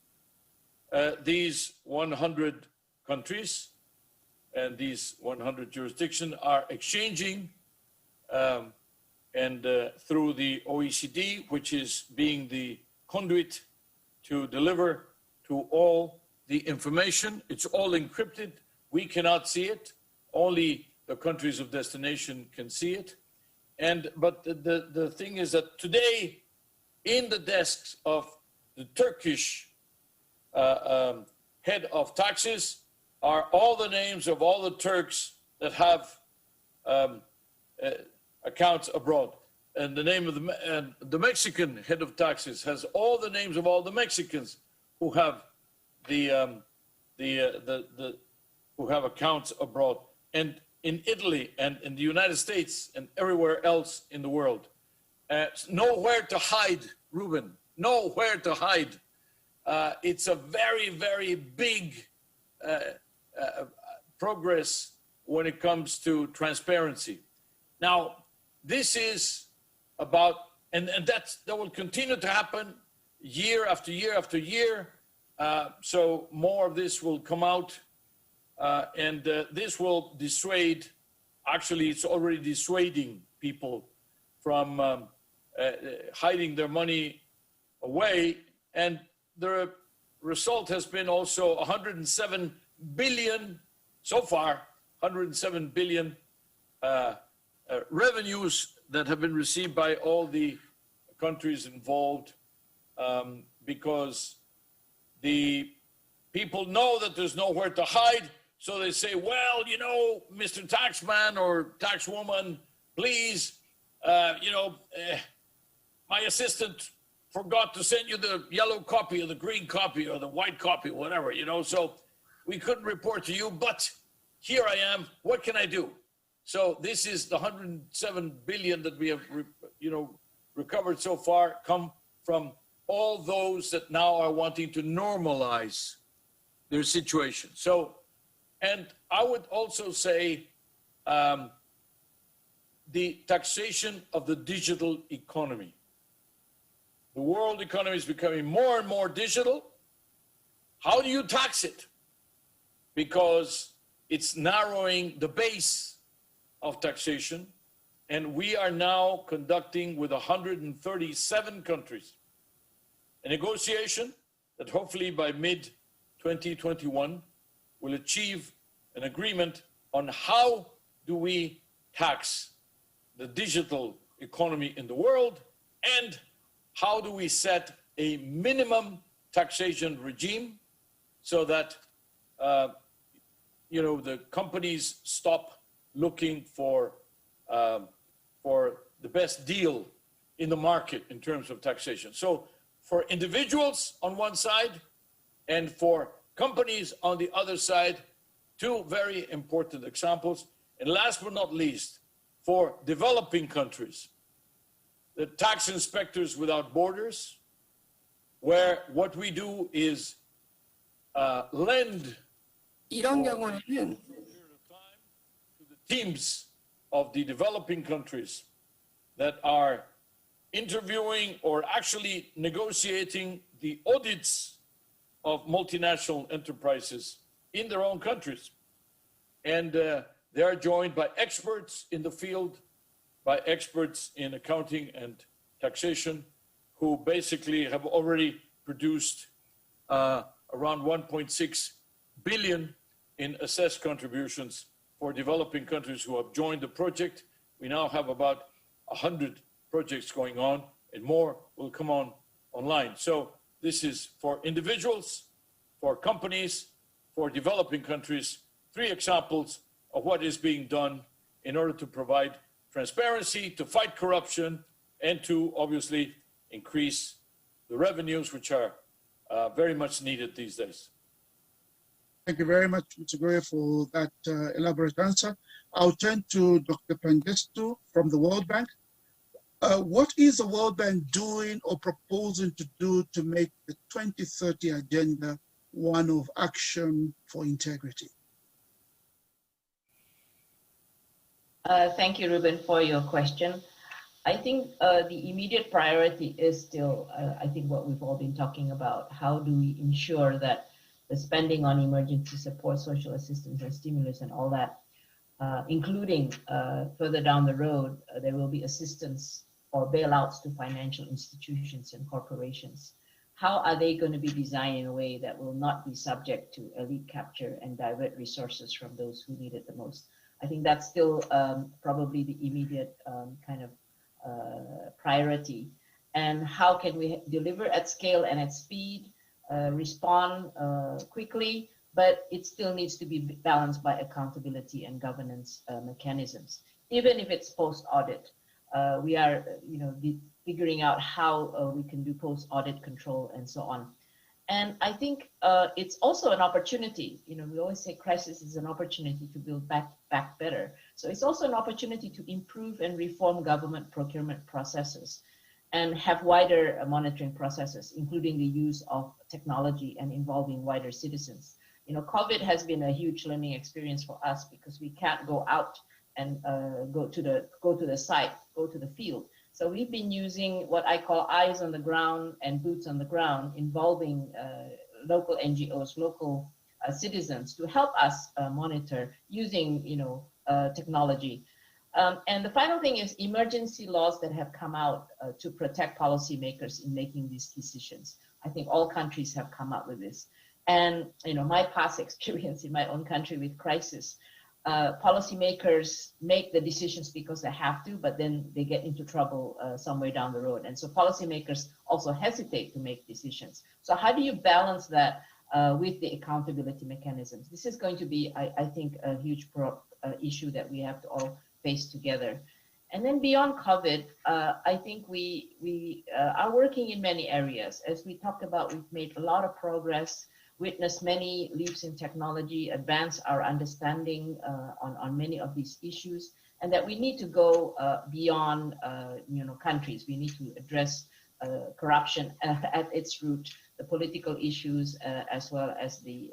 these 100 countries and these 100 jurisdictions are exchanging and through the OECD, which is being the conduit to deliver to all the information. It's all encrypted. We cannot see it. Only the countries of destination can see it. But the thing is that today, in the desks of the Turkish head of taxes are all the names of all the Turks that have accounts abroad. And the name of the Mexican head of taxes has all the names of all the Mexicans who have who have accounts abroad. And in Italy and in the United States and everywhere else in the world. Nowhere to hide, Ruben, nowhere to hide. It's a very, very big progress when it comes to transparency. Now, this is about, and that will continue to happen year after year after year. So more of this will come out. And this will dissuade, actually it's already dissuading people from hiding their money away. And the result has been also 107 billion, so far, 107 billion revenues that have been received by all the countries involved, because the people know that there's nowhere to hide. So they say, well, you know, Mr. Taxman or Taxwoman, please, my assistant forgot to send you the yellow copy or the green copy or the white copy, whatever, you know, so we couldn't report to you, but here I am, what can I do? So this is the 107 billion that we have, recovered so far, come from all those that now are wanting to normalize their situation. So, and I would also say the taxation of the digital economy. The world economy is becoming more and more digital. How do you tax it? Because it's narrowing the base of taxation, and we are now conducting with 137 countries a negotiation that hopefully by mid-2021 will achieve an agreement on how do we tax the digital economy in the world, and how do we set a minimum taxation regime so that the companies stop looking for the best deal in the market in terms of taxation. So for individuals on one side and for companies on the other side, two very important examples. And last but not least, for developing countries, the tax inspectors without borders, where what we do is lend 이런 경우에는 to the teams of the developing countries that are interviewing or actually negotiating the audits of multinational enterprises in their own countries. And they are joined by experts in the field, by experts in accounting and taxation, who basically have already produced around 1.6 billion in assessed contributions for developing countries who have joined the project. We now have about 100 projects going on, and more will come online. So this is for individuals, for companies, for developing countries, three examples of what is being done in order to provide transparency, to fight corruption, and to obviously increase the revenues, which are very much needed these days. Thank you very much, Mr. Goya, for that elaborate answer. I'll turn to Dr. Pangestu from the World Bank. What is the World Bank doing or proposing to do to make the 2030 agenda one of action for integrity? Thank you, Ruben, for your question. I think the immediate priority is still, I think, what we've all been talking about. How do we ensure that the spending on emergency support, social assistance, and stimulus and all that including further down the road, there will be assistance or bailouts to financial institutions and corporations. How are they going to be designed in a way that will not be subject to elite capture and divert resources from those who need it the most? I think that's still probably the immediate kind of priority. And how can we deliver at scale and at speed, respond quickly, but it still needs to be balanced by accountability and governance mechanisms. Even if it's post-audit, we are figuring out how we can do post-audit control and so on. And I think it's also an opportunity. We always say crisis is an opportunity to build back better. So it's also an opportunity to improve and reform government procurement processes and have wider monitoring processes, including the use of technology and involving wider citizens. COVID has been a huge learning experience for us because we can't go out and go to the site, go to the field. So we've been using what I call eyes on the ground and boots on the ground, involving local NGOs, local citizens to help us monitor using technology. And the final thing is emergency laws that have come out to protect policymakers in making these decisions. I think all countries have come up with this. And my past experience in my own country with crisis, policymakers make the decisions because they have to, but then they get into trouble somewhere down the road. And so policymakers also hesitate to make decisions. So how do you balance that with the accountability mechanisms? This is going to be, I think, a huge issue that we have to all face together. And then beyond COVID, I think we are working in many areas. As we talked about, we've made a lot of progress, witnessed many leaps in technology, advanced our understanding on many of these issues, and that we need to go beyond countries. We need to address corruption at its root, the political issues, as well as the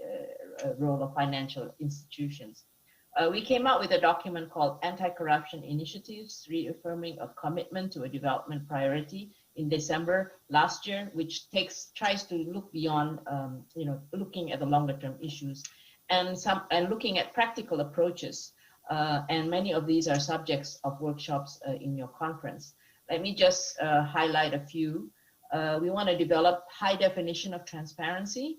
role of financial institutions. We came out with a document called Anti-Corruption Initiatives, reaffirming a commitment to a development priority in December last year, which tries to look beyond, looking at the longer term issues and looking at practical approaches. And many of these are subjects of workshops in your conference. Let me just highlight a few. We want to develop high definition of transparency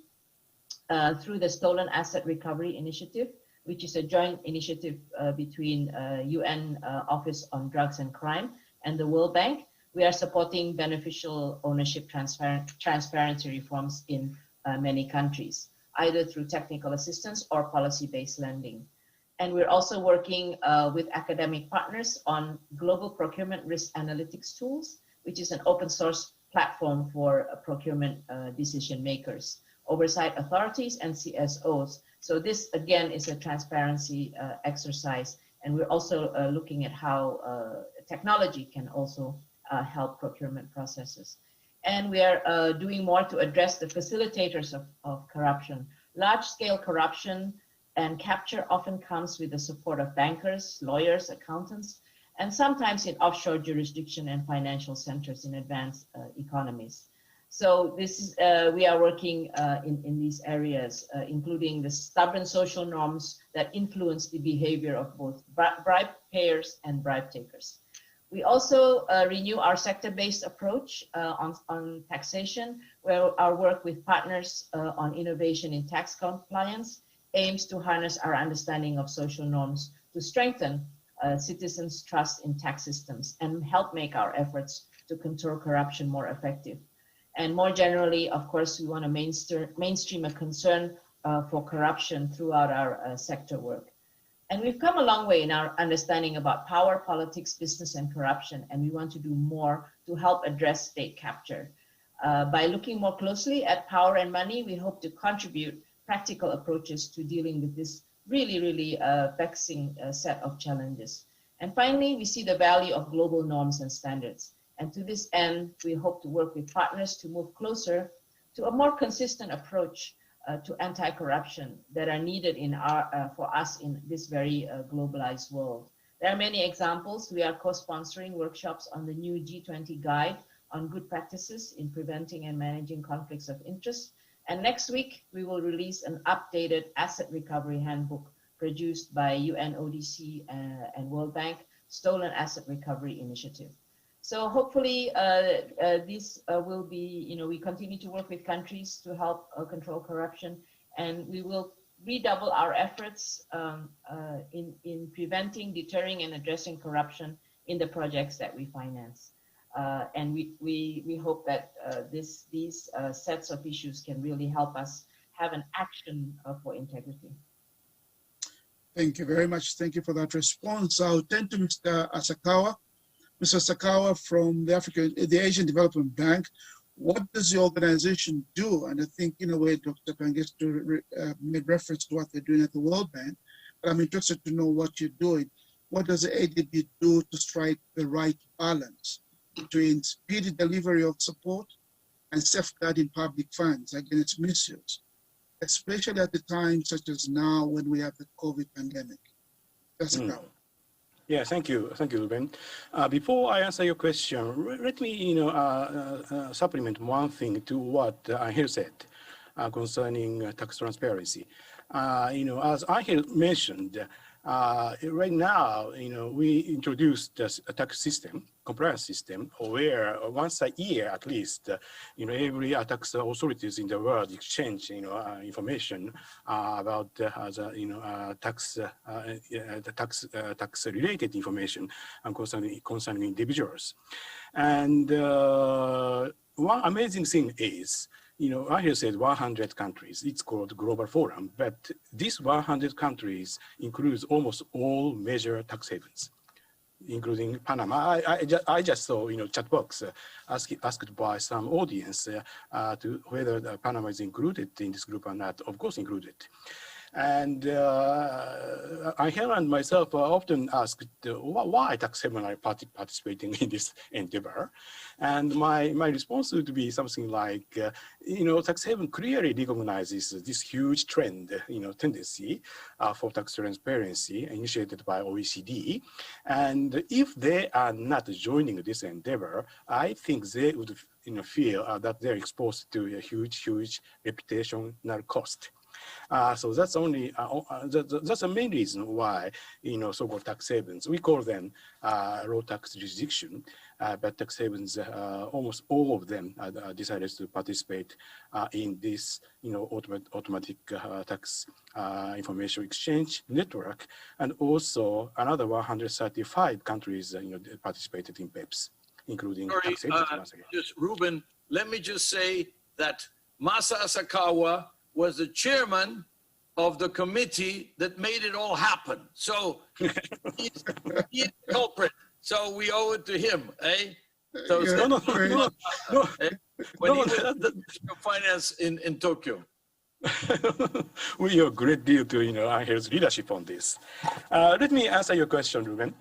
through the Stolen Asset Recovery Initiative, which is a joint initiative between UN Office on Drugs and Crime and the World Bank. We are supporting beneficial ownership transparency reforms in many countries, either through technical assistance or policy-based lending. And we're also working with academic partners on global procurement risk analytics tools, which is an open source platform for procurement decision makers, oversight authorities, and CSOs. So this, again, is a transparency exercise. And we're also looking at how technology can also help procurement processes. And we are doing more to address the facilitators of corruption. Large-scale corruption and capture often comes with the support of bankers, lawyers, accountants, and sometimes in offshore jurisdiction and financial centers in advanced economies. So this is, we are working in these areas, including the stubborn social norms that influence the behavior of both bribe payers and bribe takers. We also renew our sector-based approach on taxation, where our work with partners on innovation in tax compliance aims to harness our understanding of social norms to strengthen citizens' trust in tax systems and help make our efforts to control corruption more effective. And more generally, of course, we want to mainstream a concern for corruption throughout our sector work. And we've come a long way in our understanding about power, politics, business, and corruption, and we want to do more to help address state capture. By looking more closely at power and money, we hope to contribute practical approaches to dealing with this really vexing set of challenges. And finally, we see the value of global norms and standards. And to this end, we hope to work with partners to move closer to a more consistent approach to anti-corruption that are needed in for us in this very globalized world. There are many examples. We are co-sponsoring workshops on the new G20 guide on good practices in preventing and managing conflicts of interest. And next week, we will release an updated asset recovery handbook produced by UNODC and World Bank Stolen Asset Recovery Initiative. So hopefully this will be, we continue to work with countries to help control corruption, and we will redouble our efforts in preventing, deterring, and addressing corruption in the projects that we finance. And we hope that these sets of issues can really help us have an action for integrity. Thank you very much. Thank you for that response. I'll turn to Mr. Asakawa. Mr. Asakawa from the Asian Development Bank. What does the organization do? And I think, in a way, Dr. Pangestu made reference to what they're doing at the World Bank, but I'm interested to know what you're doing. What does the ADB do to strike the right balance between speedy delivery of support and safeguarding public funds against misuse, especially at the time such as now when we have the COVID pandemic? That's Yeah, thank you, Ruben. Before I answer your question, let me, supplement one thing to what Angel said concerning tax transparency. As Angel mentioned, right now, we introduced a tax system, compliance system, where once a year at least, every tax authorities in the world exchange, information about the tax-related information concerning individuals. And one amazing thing is, I said 100 countries. It's called Global Forum, but these 100 countries includes almost all major tax havens, including Panama. I just saw, chat box asked by some audience to whether Panama is included in this group or not. Of course, included. And Angel and myself are often asked why tax haven are participating in this endeavor. And my response would be something like, tax haven clearly recognizes this huge trend, tendency for tax transparency initiated by OECD. And if they are not joining this endeavor, I think they would feel that they're exposed to a huge reputational cost. So that's only that's the main reason why so-called tax havens, we call them low tax jurisdiction, but tax havens, almost all of them decided to participate in this automatic tax information exchange network, and also another 135 countries participated in PEPs, including tax havens. Just Ruben, let me just say that Masa Asakawa was the chairman of the committee that made it all happen. So he's the culprit. So we owe it to him, eh? So when he was finance in Tokyo. We owe a great deal to Angel's leadership on this. Let me answer your question, Ruben.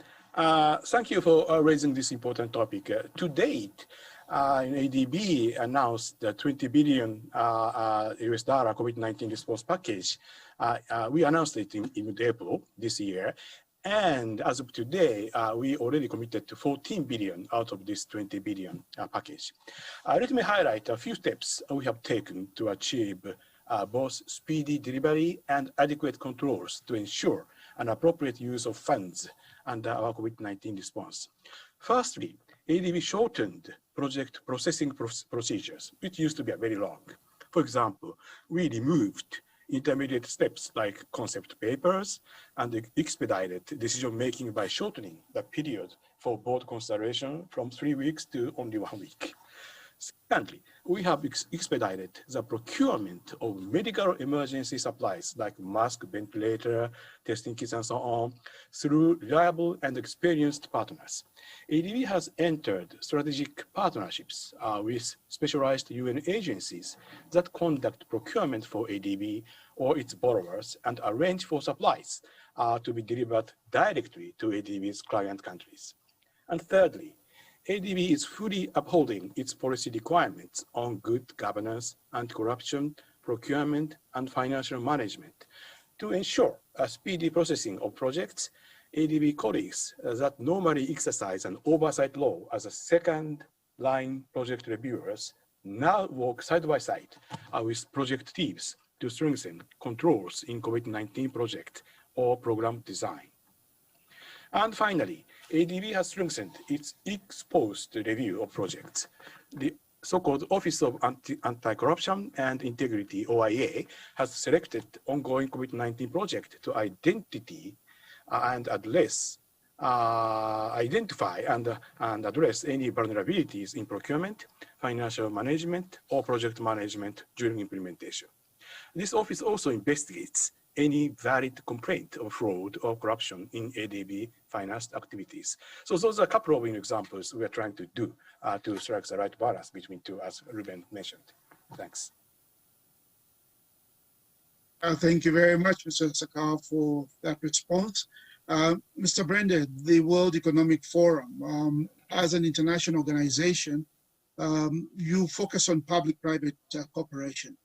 Thank you for raising this important topic. To date, ADB announced the $20 billion US dollar COVID-19 response package. We announced it in April this year. And as of today, we already committed to 14 billion out of this 20 billion package. Let me highlight a few steps we have taken to achieve both speedy delivery and adequate controls to ensure an appropriate use of funds under our COVID-19 response. Firstly, ADB shortened project processing procedures, which used to be very long. For example, we removed intermediate steps like concept papers and expedited decision-making by shortening the period for board consideration from 3 weeks to only 1 week. Secondly, we have expedited the procurement of medical emergency supplies like mask, ventilator, testing kits, and so on through reliable and experienced partners. ADB has entered strategic partnerships with specialized UN agencies that conduct procurement for ADB or its borrowers and arrange for supplies to be delivered directly to ADB's client countries. And thirdly, ADB is fully upholding its policy requirements on good governance, anti-corruption, procurement, and financial management. To ensure a speedy processing of projects, ADB colleagues that normally exercise an oversight role as a second-line project reviewers now work side by side with project teams to strengthen controls in COVID-19 project or program design. And finally, ADB has strengthened its ex-post review of projects. The so-called Office of Anti-Corruption and Integrity, OIA, has selected ongoing COVID-19 project to identify and address any vulnerabilities in procurement, financial management, or project management during implementation. This office also investigates any valid complaint of fraud or corruption in ADB financed activities. So those are a couple of examples we are trying to do to strike the right balance between two, as Ruben mentioned. Thanks. Thank you very much, Mr. Sakar, for that response. Mr. Brenda, the World Economic Forum, as an international organization, you focus on public-private cooperation.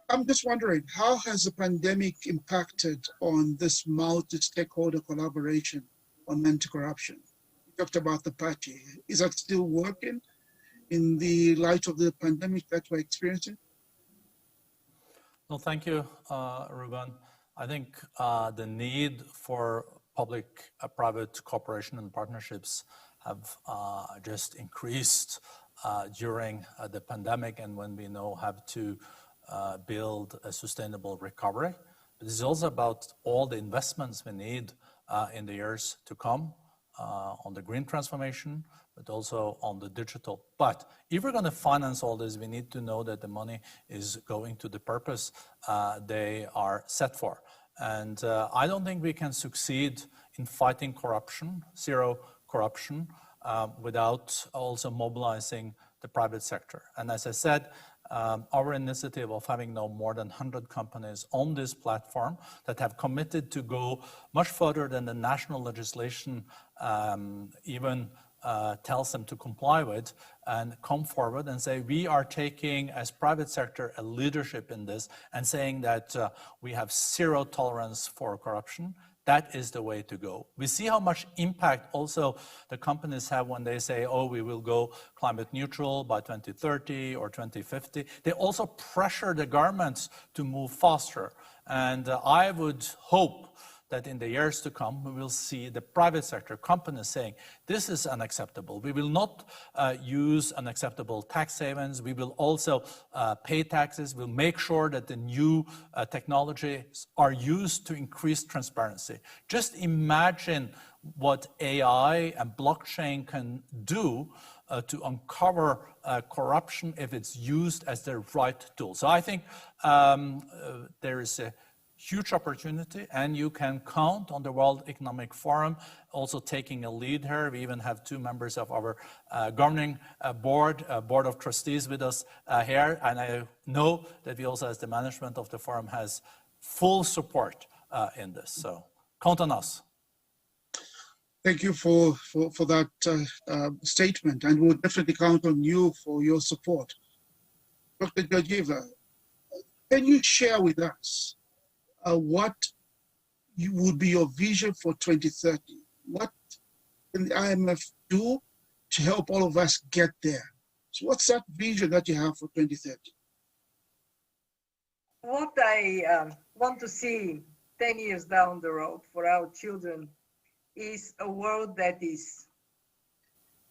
I'm just wondering, how has the pandemic impacted on this multi-stakeholder collaboration on anti-corruption? You talked about the party. Is that still working in the light of the pandemic that we're experiencing? No, thank you, Ruben. I think the need for public-private cooperation and partnerships have just increased during the pandemic, and when we now have to build a sustainable recovery. But it's also about all the investments we need in the years to come on the green transformation, but also on the digital. But if we're going to finance all this, we need to know that the money is going to the purpose they are set for. And I don't think we can succeed in fighting corruption, zero corruption, without also mobilizing the private sector. And as I said, our initiative of having now more than 100 companies on this platform that have committed to go much further than the national legislation even tells them to comply with, and come forward and say, we are taking as private sector a leadership in this and saying that we have zero tolerance for corruption. That is the way to go. We see how much impact also the companies have when they say, oh, we will go climate neutral by 2030 or 2050. They also pressure the governments to move faster. And I would hope that in the years to come, we will see the private sector companies saying, this is unacceptable. We will not use unacceptable tax havens. We will also pay taxes. We'll make sure that the new technologies are used to increase transparency. Just imagine what AI and blockchain can do to uncover corruption if it's used as the right tool. So I think there is a huge opportunity, and you can count on the World Economic Forum also taking a lead here. We even have two members of our governing board of trustees with us here, and I know that we also, as the management of the forum, has full support in this. So count on us. Thank you for that statement, and we'll definitely count on you for your support. Dr. Georgieva, can you share with us what would be your vision for 2030? What can the IMF do to help all of us get there? So what's that vision that you have for 2030? What I want to see 10 years down the road for our children is a world that is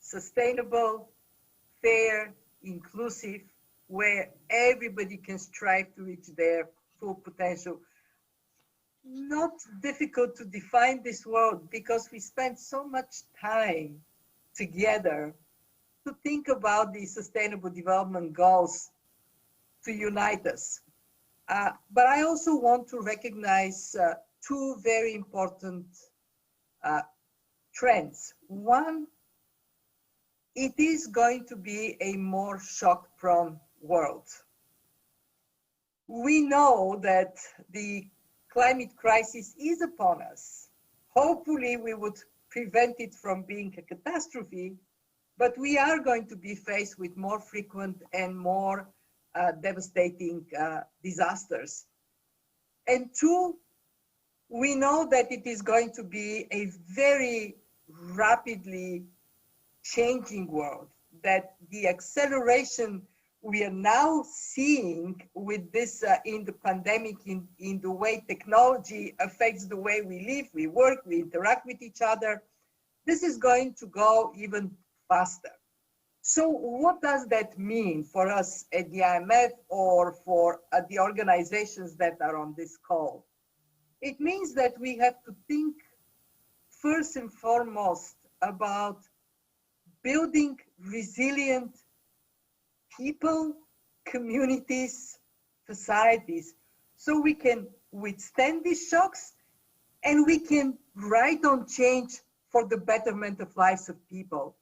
sustainable, fair, inclusive, where everybody can strive to reach their full potential. Not difficult to define this world because we spend so much time together to think about the Sustainable Development Goals to unite us. But I also want to recognize two very important trends. One, it is going to be a more shock-prone world. We know that the climate crisis is upon us. Hopefully we would prevent it from being a catastrophe, but we are going to be faced with more frequent and more devastating disasters. And two, we know that it is going to be a very rapidly changing world, that the acceleration we are now seeing with this in the pandemic, in the way technology affects the way we live, we work, we interact with each other, this is going to go even faster. So what does that mean for us at the IMF or for the organizations that are on this call? It means that we have to think first and foremost about building resilient people, communities, societies, so we can withstand these shocks and we can write on change for the betterment of lives of people.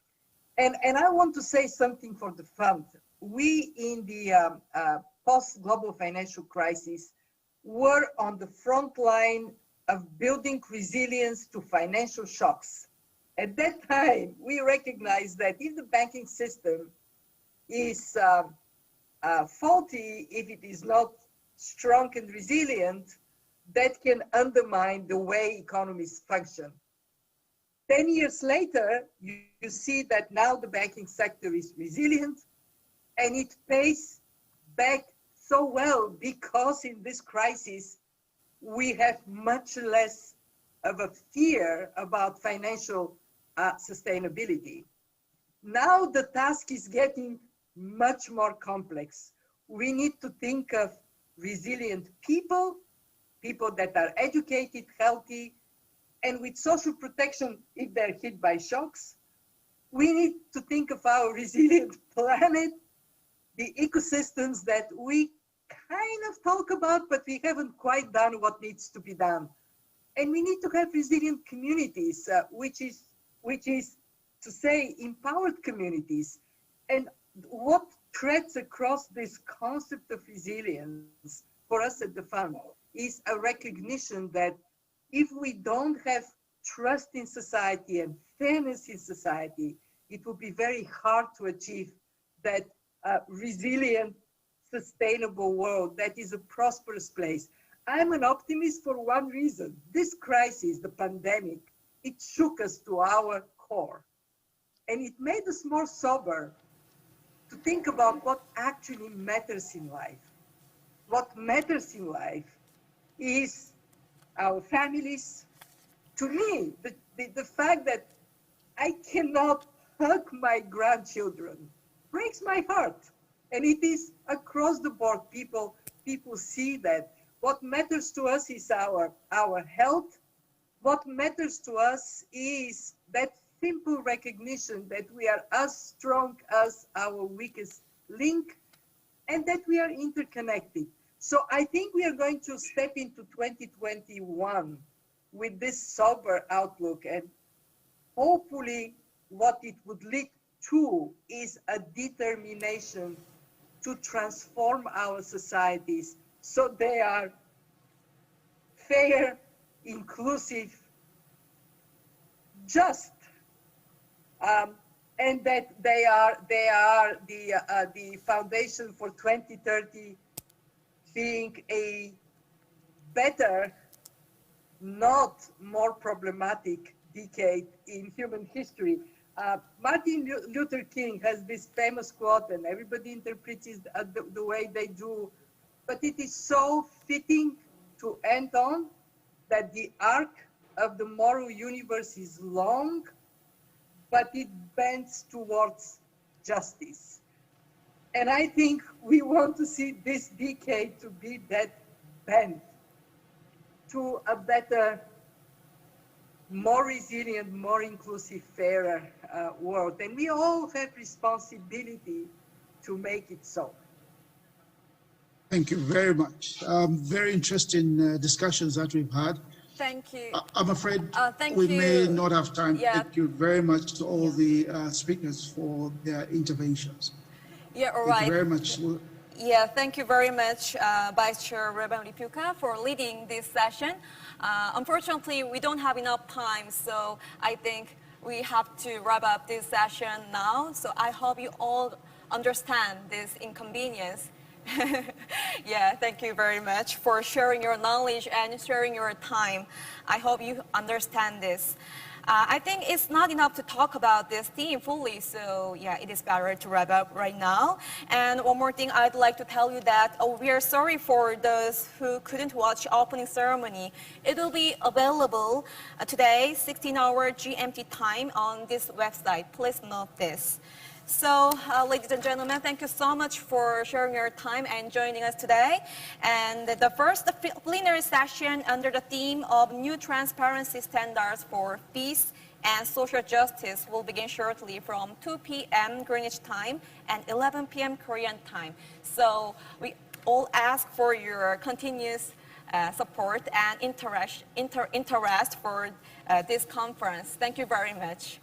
And I want to say something for the fund. We in the post-global financial crisis were on the front line of building resilience to financial shocks. At that time, we recognized that if the banking system is faulty, if it is not strong and resilient, that can undermine the way economies function. 10 years later, you see that now the banking sector is resilient and it pays back so well because in this crisis, we have much less of a fear about financial sustainability. Now the task is getting much more complex. We need to think of resilient people, people that are educated, healthy, and with social protection if they're hit by shocks. We need to think of our resilient planet, the ecosystems that we kind of talk about, but we haven't quite done what needs to be done. And we need to have resilient communities, which is to say empowered communities. And what threads across this concept of resilience for us at the fund is a recognition that if we don't have trust in society and fairness in society, it will be very hard to achieve that resilient, sustainable world that is a prosperous place. I'm an optimist for one reason. This crisis, the pandemic, it shook us to our core. And it made us more sober to think about what actually matters in life. What matters in life is our families. To me, the fact that I cannot hug my grandchildren breaks my heart. And it is across the board, people see that. What matters to us is our health. What matters to us is that simple recognition that we are as strong as our weakest link and that we are interconnected. So I think we are going to step into 2021 with this sober outlook, and hopefully what it would lead to is a determination to transform our societies so they are fair, inclusive, just, and that they are the foundation for 2030 being a better, not more problematic decade in human history. Martin Luther King has this famous quote, and everybody interprets it the way they do, but it is so fitting to end on that the arc of the moral universe is long, but it bends towards justice. And I think we want to see this decade to be that bend to a better, more resilient, more inclusive, fairer world. And we all have responsibility to make it so. Thank you very much. Very interesting discussions that we've had. Thank you. I'm afraid thank we you. may not have time. Yeah. Thank you very much to all the speakers for their interventions. Yeah, all Thank right. you very much. Yeah, thank you very much, Vice Chair Ruben Lipuka, for leading this session. Unfortunately, we don't have enough time, so I think we have to wrap up this session now. So I hope you all understand this inconvenience. Yeah, thank you very much for sharing your knowledge and sharing your time. I hope you understand this. I think it's not enough to talk about this theme fully, so yeah, it is better to wrap up right now. And one more thing I'd like to tell you that we are sorry for those who couldn't watch opening ceremony. It will be available today, 16-hour GMT time on this website. Please note this. So, ladies and gentlemen, thank you so much for sharing your time and joining us today. And the first plenary session under the theme of New Transparency Standards for Peace and Social Justice will begin shortly from 2 p.m. Greenwich time and 11 p.m. Korean time. So, we all ask for your continuous support and interest for this conference. Thank you very much.